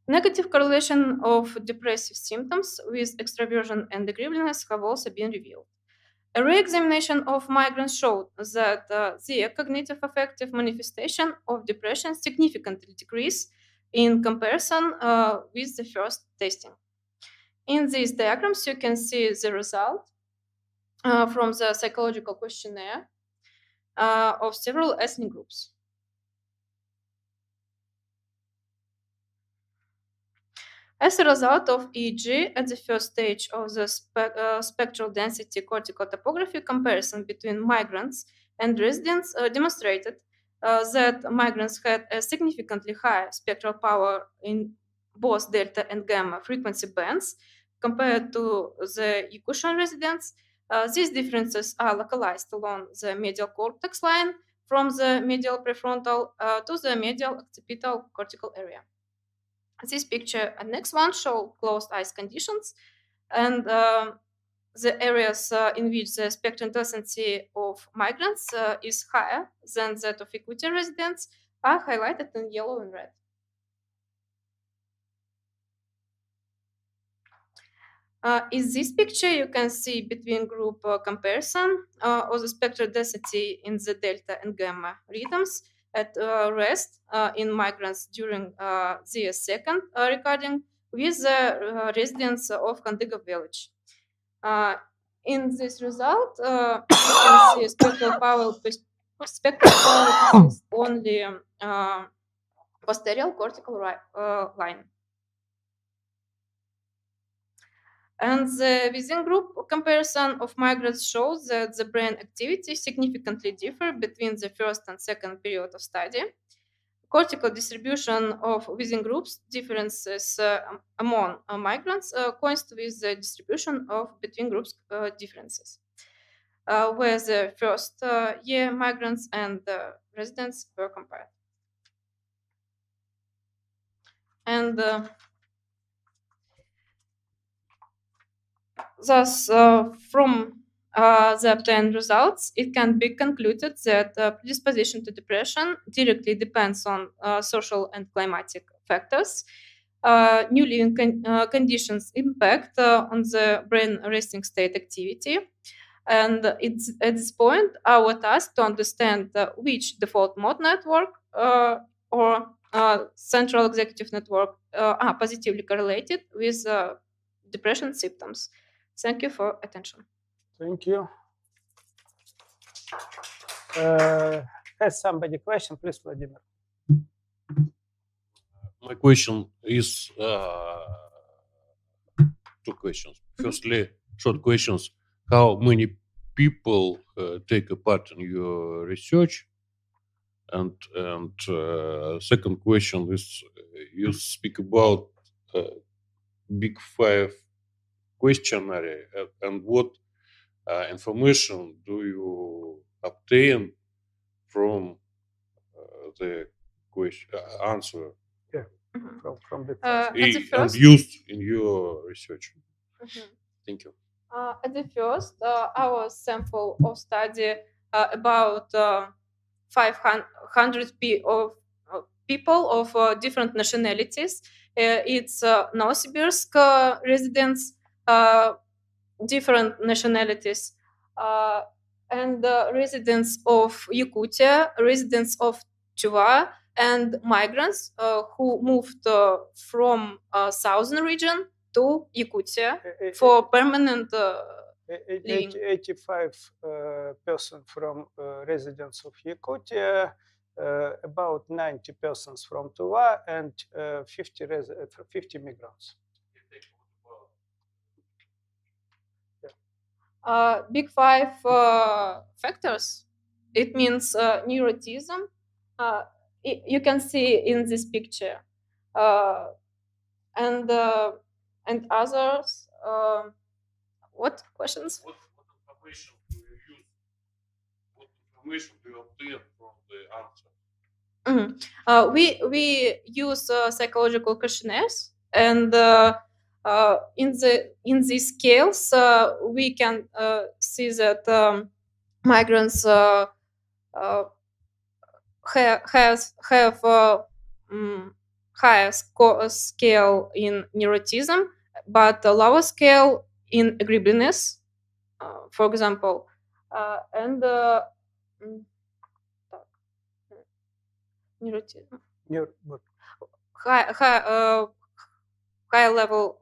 Negative correlation of depressive symptoms with extraversion and agreeableness have also been revealed. A re-examination of migrants showed that their cognitive affective manifestation of depression significantly decreased in comparison with the first testing. In these diagrams, you can see the result from the psychological questionnaire of several ethnic groups. As a result of EEG at the first stage of the spectral density cortical topography comparison between migrants and residents demonstrated that migrants had a significantly higher spectral power in both delta and gamma frequency bands compared to the Yakutian residents. These differences are localized along the medial cortex line from the medial prefrontal to the medial occipital cortical area. This picture and next one show closed eyes conditions, and the areas in which the spectral intensity of migrants is higher than that of Yakutian residents are highlighted in yellow and red. In this picture, you can see between group comparison of the spectral density in the delta and gamma rhythms at rest in migrants during their second recording with the residents of Kandyga village. In this result, you can see spectral power is only posterior cortical line. And the within group comparison of migrants shows that the brain activity significantly differ between the first and second period of study. Cortical distribution of within groups differences among migrants coincide with the distribution of between groups differences, where the first year migrants and residents were compared. And thus, from the obtained results, it can be concluded that predisposition to depression directly depends on social and climatic factors. New living conditions impact on the brain resting state activity. And it's at this point our task to understand which default mode network or central executive network are positively correlated with depression symptoms. Thank you for attention. Thank you. Has somebody question? Please, Vladimir. My question is two questions. Firstly, short questions. How many people take a part in your research? And second question is, you speak about Big Five questionnaire, and what information do you obtain from the question answer? Yeah, from the and used in your research. Thank you. At the first, our sample of study about 500 people of different nationalities. It's Novosibirsk residents, different nationalities, and residents of Yakutia, residents of Tuva, and migrants who moved from southern region to Yakutia for permanent living. 85% from residents of Yakutia, about 90 persons from Tuva, and 50 migrants. Big Five factors. It means neuroticism. You can see in this picture, and others. What questions? What information do you use? What information do you obtain from the answer? We use psychological questionnaires, and in these scales we can see that migrants have higher scale in neuroticism, but a lower scale in agreeableness. for example, and neurotism. High level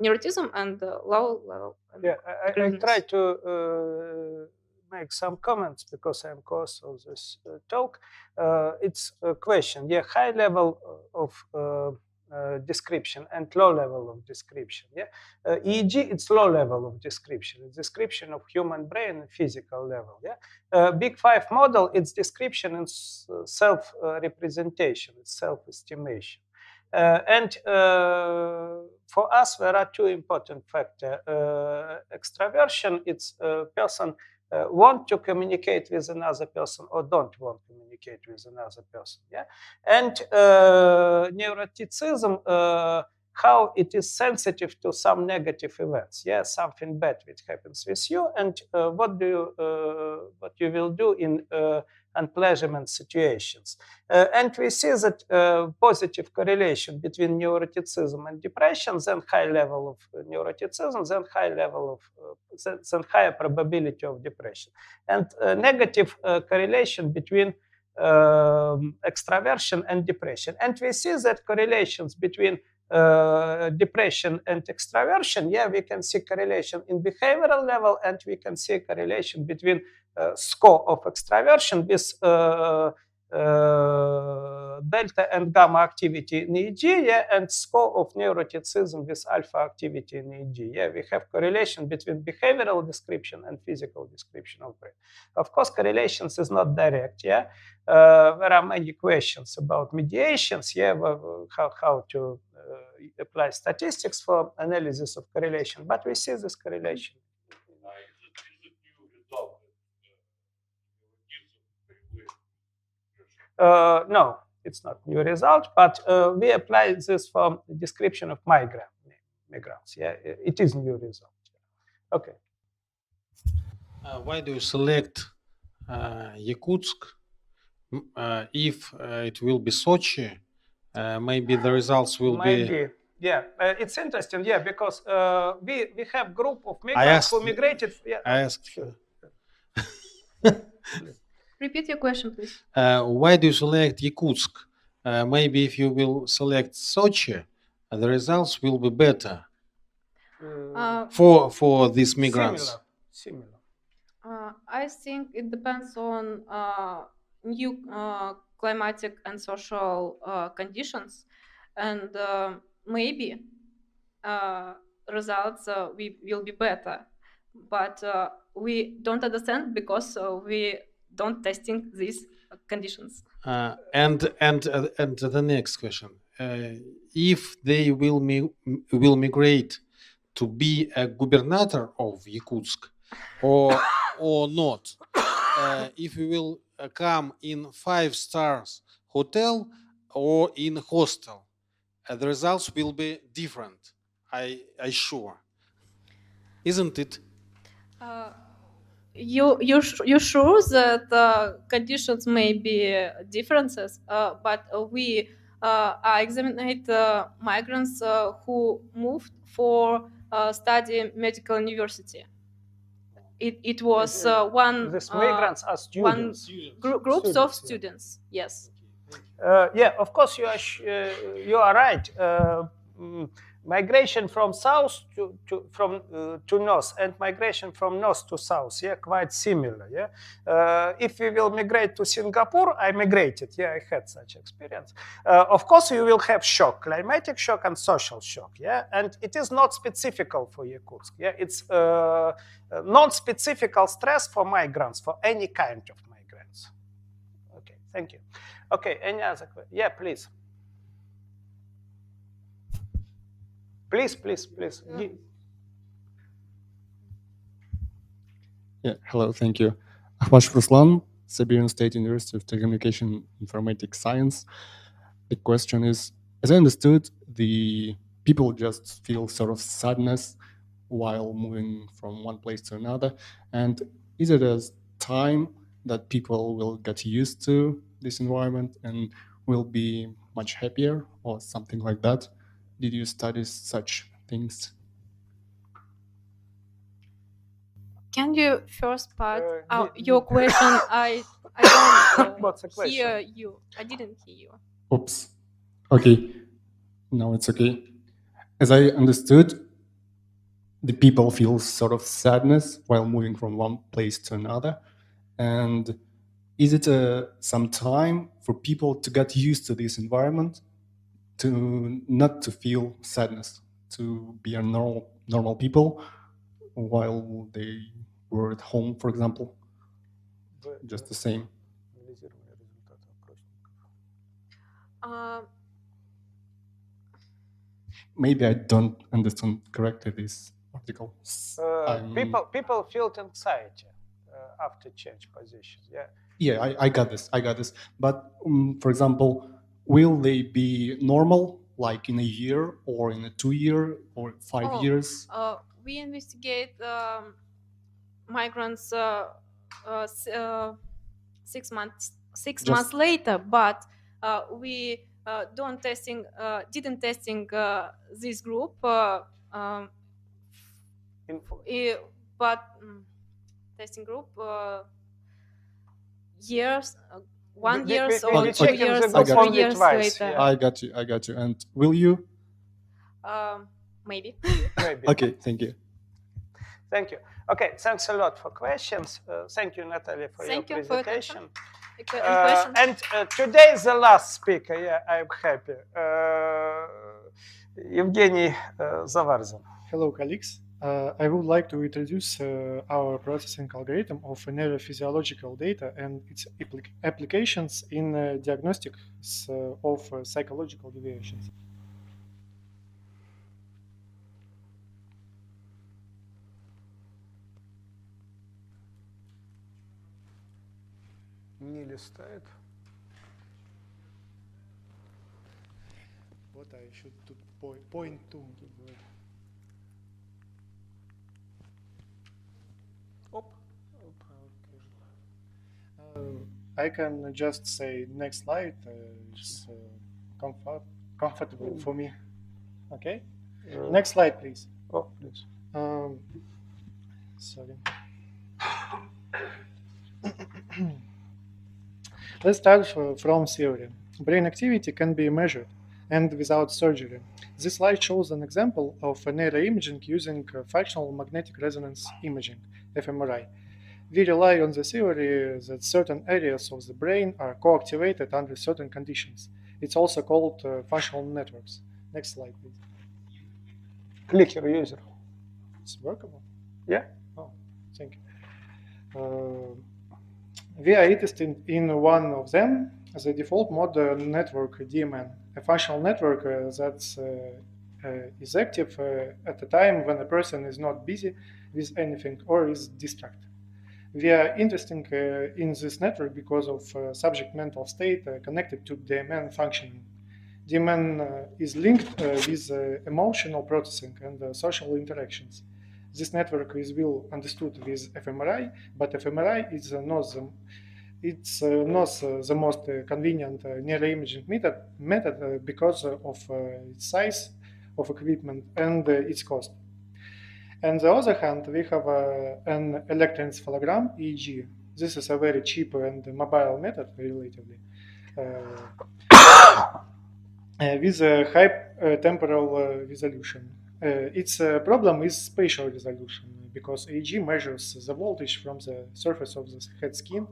neurotism and low level. Yeah, I try to make some comments because I'm co-host of this talk. It's a question. Yeah, high level of description and low level of description. Yeah, EEG, it's low level of description. It's description of human brain and physical level. Yeah, Big Five model, it's description and self representation, it's self estimation. And for us, there are two important factors. Extraversion, it's a person want to communicate with another person or don't want to communicate with another person. Yeah, and neuroticism, how it is sensitive to some negative events. Yeah, something bad which happens with you, and what you will do in unpleasant situations. And we see that positive correlation between neuroticism and depression, then high level of neuroticism, then high level of, then higher probability of depression. And negative correlation between extraversion and depression. And we see that correlations between depression and extraversion, yeah, we can see correlation in behavioral level, and we can see correlation between score of extraversion with delta and gamma activity in EEG, yeah, and score of neuroticism with alpha activity in EEG. Yeah, we have correlation between behavioral description and physical description of brain. Of course, correlations is not direct. Yeah, there are many questions about mediations. Yeah, how to apply statistics for analysis of correlation, but we see this correlation. No, it's not new result, but we apply this for description of migrants. Yeah, it is new result. Okay. Why do you select Yakutsk? If it will be Sochi, maybe the results will be. Yeah, it's interesting. Yeah, because we have group of migrants who migrated. Yeah, I asked. Sure. Repeat your question, please. Why do you select Yakutsk? Maybe if you will select Sochi, the results will be better for these migrants. Similar. I think it depends on new climatic and social conditions, and maybe results will be better. But we don't understand because we don't testing these conditions. And the next question: if they will migrate to be a governor of Yakutsk, or not, if you will come in 5-star hotel or in hostel, the results will be different. I sure, isn't it? You sure that conditions may be differences, but we examined migrants who moved for study medical university. It was one These migrants are students. Groups of students. Yes. Yeah, of course you are right. Migration from south to north and migration from north to south, yeah, quite similar. Yeah, if we will migrate to Singapore, I migrated. Yeah, I had such experience. Of course, you will have shock, climatic shock and social shock. Yeah, and it is not specific for Yakutsk. Yeah, it's non-specific stress for migrants, for any kind of migrants. Okay, thank you. Okay, any other question? Yeah, please. Please. Yeah, hello, thank you. Ahmad Ruslan, Siberian State University of Telecommunication Informatics Science. The question is, as I understood, the people just feel sort of sadness while moving from one place to another. And is it a time that people will get used to this environment and will be much happier or something like that? Did you study such things? Can you first part your question? I don't What's the hear question? you. I didn't hear you. Oops. Okay. Now it's okay. As I understood, the people feel sort of sadness while moving from one place to another. And is it some time for people to get used to this environment, to not to feel sadness, to be a normal people while they were at home, for example? Just the same. Maybe I don't understand correctly this article. People felt anxiety after change positions. Yeah. Yeah, I got this. But for example, will they be normal like in a year or in a 2 year or 5 years? We investigate migrants 6 months later, but we didn't testing this group. Testing group years, 1 year or 2 years or 3 years later. Yeah. I got you. And will you? Maybe. Okay, thank you. Thank you. Okay, thanks a lot for questions. Thank you, Natalya, for your presentation. And today is the last speaker. Yeah, I'm happy. Evgeny Zavarzin. Hello, colleagues. I would like to introduce our processing algorithm of neurophysiological data and its applications in diagnostics of psychological deviations. Не листает. What I should point to. I can just say next slide. It's comfortable for me. Okay. Next slide, please. Oh, please. Sorry. Let's start from theory. Brain activity can be measured, and without surgery. This slide shows an example of neuroimaging using functional magnetic resonance imaging, fMRI. We rely on the theory that certain areas of the brain are co-activated under certain conditions. It's also called functional networks. Next slide, please. Click your user. It's workable? Yeah. Oh, thank you. We are interested in one of them, the default mode network DMN, a functional network that is active at the time when a person is not busy with anything or is distracted. We are interested in this network because of subject mental state connected to DMN functioning. DMN is linked with emotional processing and social interactions. This network is well understood with fMRI, but fMRI is not the most convenient neuroimaging method because of its size of equipment and its cost. On the other hand, we have an electroencephalogram, EEG. This is a very cheap and mobile method, relatively, with a high temporal resolution. Its problem is spatial resolution, because EEG measures the voltage from the surface of the head skin,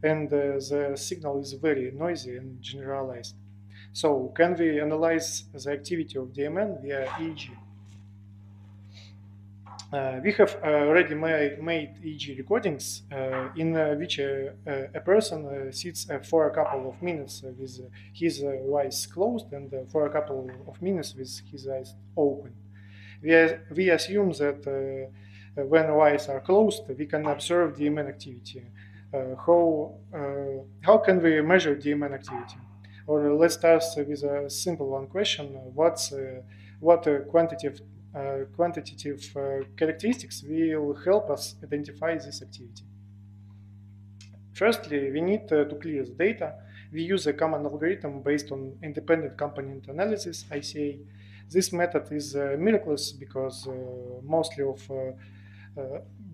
and the signal is very noisy and generalized. So, can we analyze the activity of DMN via EEG? We have already made EEG recordings in which a person sits for a couple of minutes with his eyes closed and for a couple of minutes with his eyes open. We assume that when eyes are closed, we can observe DMN activity. How can we measure DMN activity? Or let's start with a simple one question: what quantitative characteristics will help us identify this activity? Firstly, we need to clear the data. We use a common algorithm based on independent component analysis, ICA. This method is miraculous because mostly of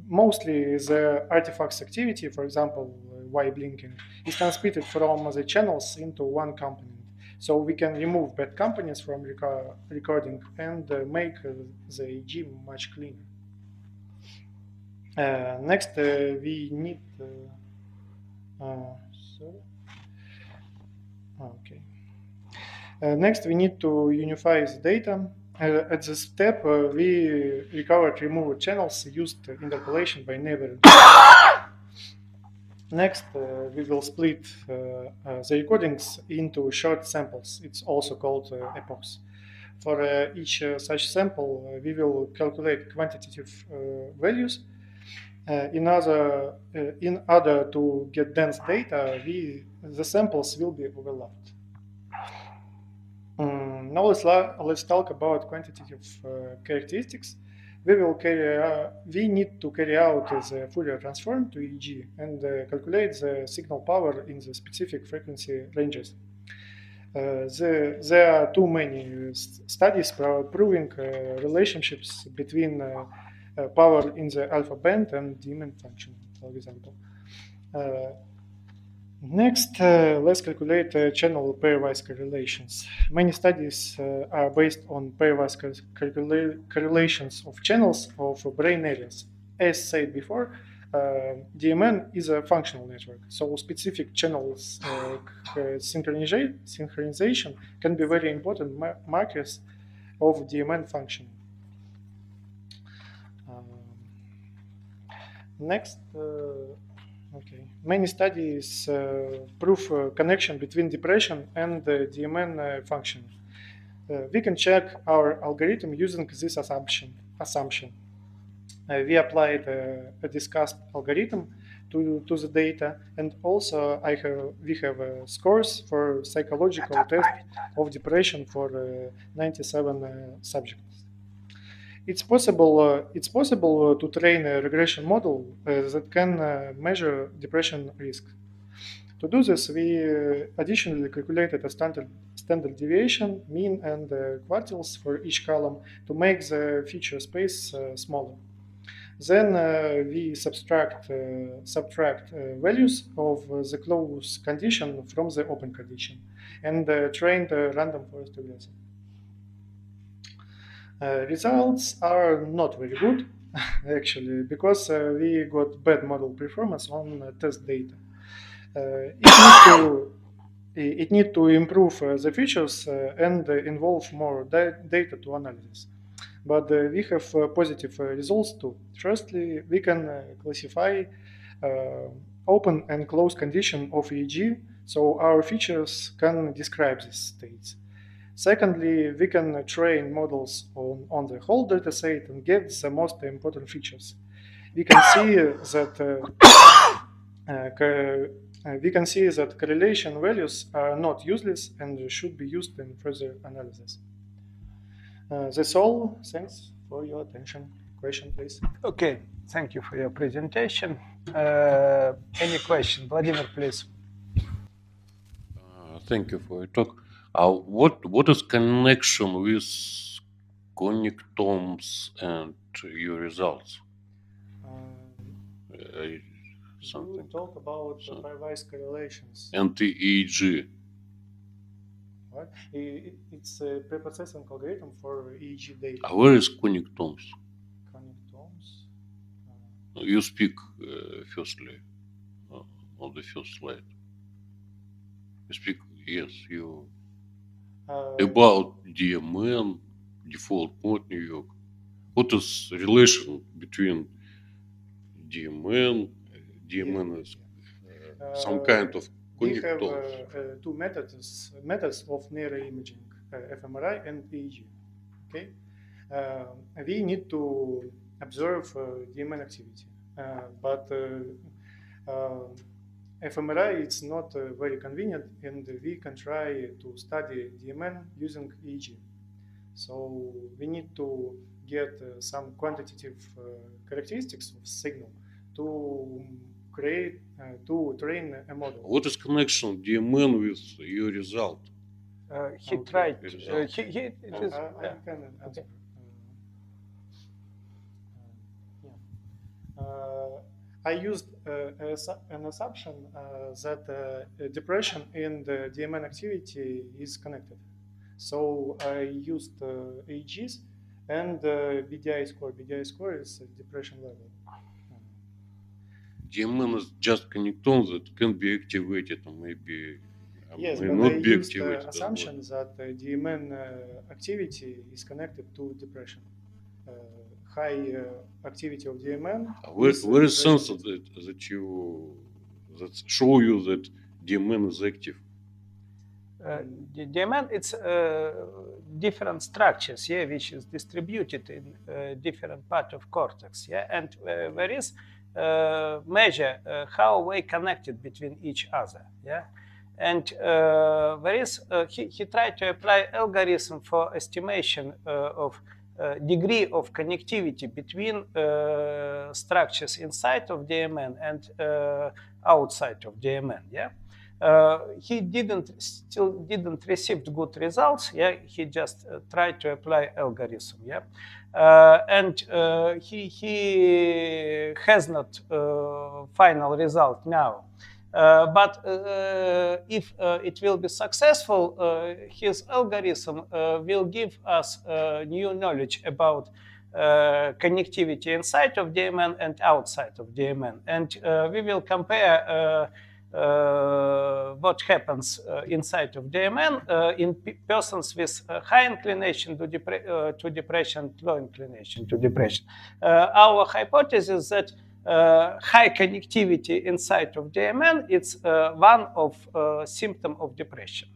Mostly the artifacts activity, for example, Y blinking, is transmitted from the channels into one component. So we can remove bad components from recording and make the EG much cleaner. Next, we need. Okay. Next, we need to unify the data. At this step, we recovered removed channels used interpolation by neighboring. Next, we will split the recordings into short samples. It's also called epochs. For each such sample, we will calculate quantitative values. In order to get dense data, the samples will be overlapped. Now let's talk about quantitative characteristics. We need to carry out the Fourier transform to EEG and calculate the signal power in the specific frequency ranges. There are too many studies proving relationships between power in the alpha band and Diemann function, for example. Next, let's calculate channel pairwise correlations. Many studies are based on pairwise correlations of channels of brain areas. As said before, DMN is a functional network, so specific channels synchronization can be very important markers of DMN functioning. Next, okay. Many studies prove connection between depression and the DMN function. We can check our algorithm using this assumption. We applied a discussed algorithm to the data, and also we have scores for psychological test of depression for 97 subjects. It's possible to train a regression model that can measure depression risk. To do this, we additionally calculated a standard deviation, mean, and quartiles for each column to make the feature space smaller. Then we subtract values of the close condition from the open condition and train the random forest regression. Results are not very good, actually, because we got bad model performance on test data. It needs to improve the features and involve more data to analysis. But we have positive results too. Firstly, we can classify open and closed condition of EEG, so our features can describe these states. Secondly, we can train models on the whole data set and get the most important features. We can see that correlation values are not useless and should be used in further analysis. That's all. Thanks for your attention. Question, please. Okay, thank you for your presentation. Any question? Vladimir, please. Thank you for your talk. What is connection with connectomes and your results? Something. We talk about pairwise correlations. And the EEG. What? It's a preprocessing algorithm for EEG data. Where is connectomes? Connectomes? You speak firstly on the first slide. You speak, yes, you about DMN, default mode New York. What is relation between DMN is some kind of connectome? We have two methods of neuroimaging, fMRI and EEG. Okay, we need to observe DMN activity, but fMRI is not very convenient, and we can try to study DMN using EEG. So we need to get some quantitative characteristics of signal to train a model. What is connection DMN with your result? He tried. I can answer. I used an assumption that depression and DMN activity is connected. So I used AGs and BDI score. BDI score is depression level. DMN is just connectome that can be activated or maybe yes, may but not I be used activated. assumption that DMN activity is connected to depression. High activity of DMN. Where is sense that show you that DMN is active? The DMN, it's different structures, yeah, which is distributed in different part of cortex, yeah, and there is measure how they connected between each other, yeah, and there is he tried to apply algorithm for estimation of degree of connectivity between structures inside of DMN and outside of DMN, yeah. He still didn't receive good results. Yeah, he just tried to apply algorithm. Yeah, and he has not final result now. But if it will be successful, his algorithm will give us new knowledge about connectivity inside of DMN and outside of DMN, and we will compare. What happens inside of DMN in persons with high inclination to depression, low inclination to depression. Our hypothesis that high connectivity inside of DMN is one of symptom of depression.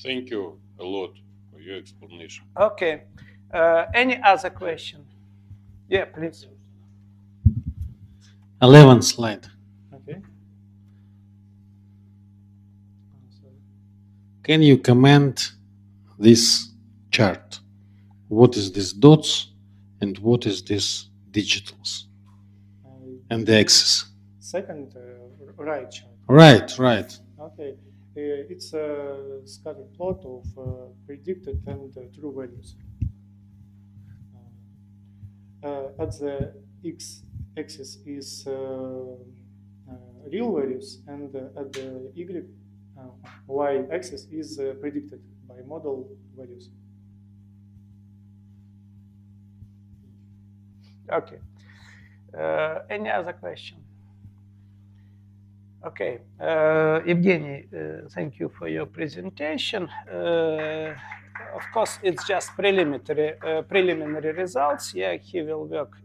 Thank you a lot for your explanation. Okay. Any other question? Yeah, please. 11th slide. Okay. Can you comment this chart? What is this dots and what is this digitals? And the axis. Second, right chart. Right. Okay. It's a scatter plot of predicted and true values. At the x-axis is real values, and at the y-axis is predicted by model values. Okay. Any other question? Okay. Evgeny, thank you for your presentation. Of course, it's just preliminary results. Yeah, he will work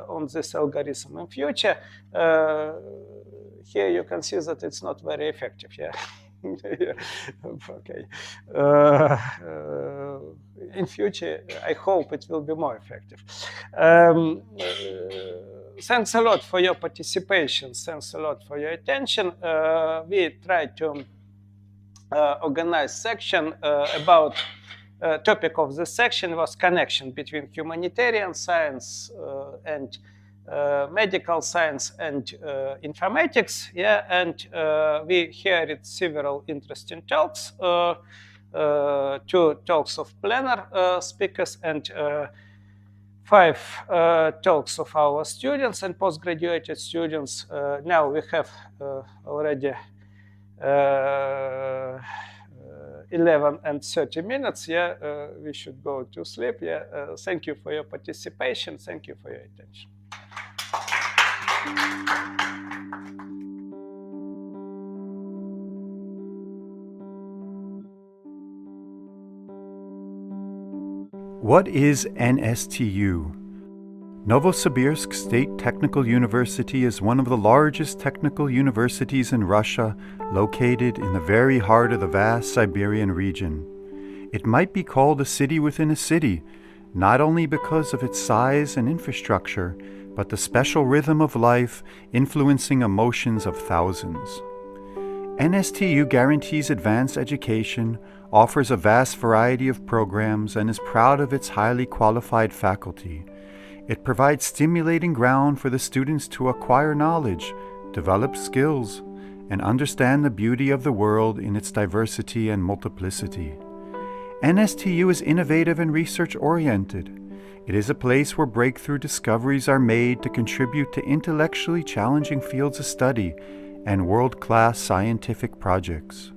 on this algorithm in future. Here you can see that it's not very effective. Yeah. Okay. In future, I hope it will be more effective. Thanks a lot for your participation. Thanks a lot for your attention. We tried to organize section about topic of this section was connection between humanitarian science and medical science and informatics. Yeah, and we heard several interesting talks, 2 talks of plenary speakers and 5 talks of our students and postgraduate students. Now we have already 11 and 30 minutes. Yeah, we should go to sleep. Yeah, thank you for your participation. Thank you for your attention. What is NSTU? Novosibirsk State Technical University is one of the largest technical universities in Russia, located in the very heart of the vast Siberian region. It might be called a city within a city, not only because of its size and infrastructure, but the special rhythm of life influencing emotions of thousands. NSTU guarantees advanced education, offers a vast variety of programs, and is proud of its highly qualified faculty. It provides stimulating ground for the students to acquire knowledge, develop skills, and understand the beauty of the world in its diversity and multiplicity. NSTU is innovative and research-oriented. It is a place where breakthrough discoveries are made to contribute to intellectually challenging fields of study and world-class scientific projects.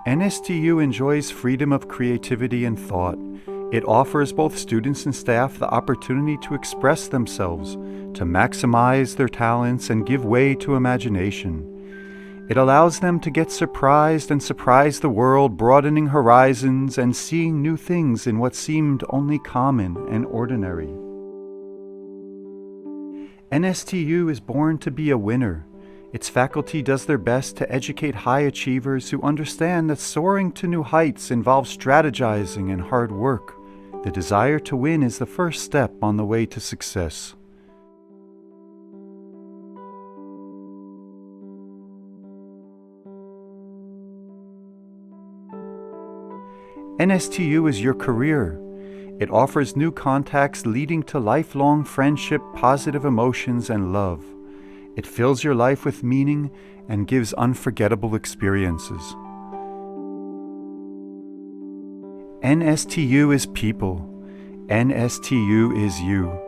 NSTU enjoys freedom of creativity and thought. It offers both students and staff the opportunity to express themselves, to maximize their talents and give way to imagination. It allows them to get surprised and surprise the world, broadening horizons and seeing new things in what seemed only common and ordinary. NSTU is born to be a winner. Its faculty does their best to educate high achievers who understand that soaring to new heights involves strategizing and hard work. The desire to win is the first step on the way to success. NSTU is your career. It offers new contacts leading to lifelong friendship, positive emotions, and love. It fills your life with meaning and gives unforgettable experiences. NSTU is people. NSTU is you.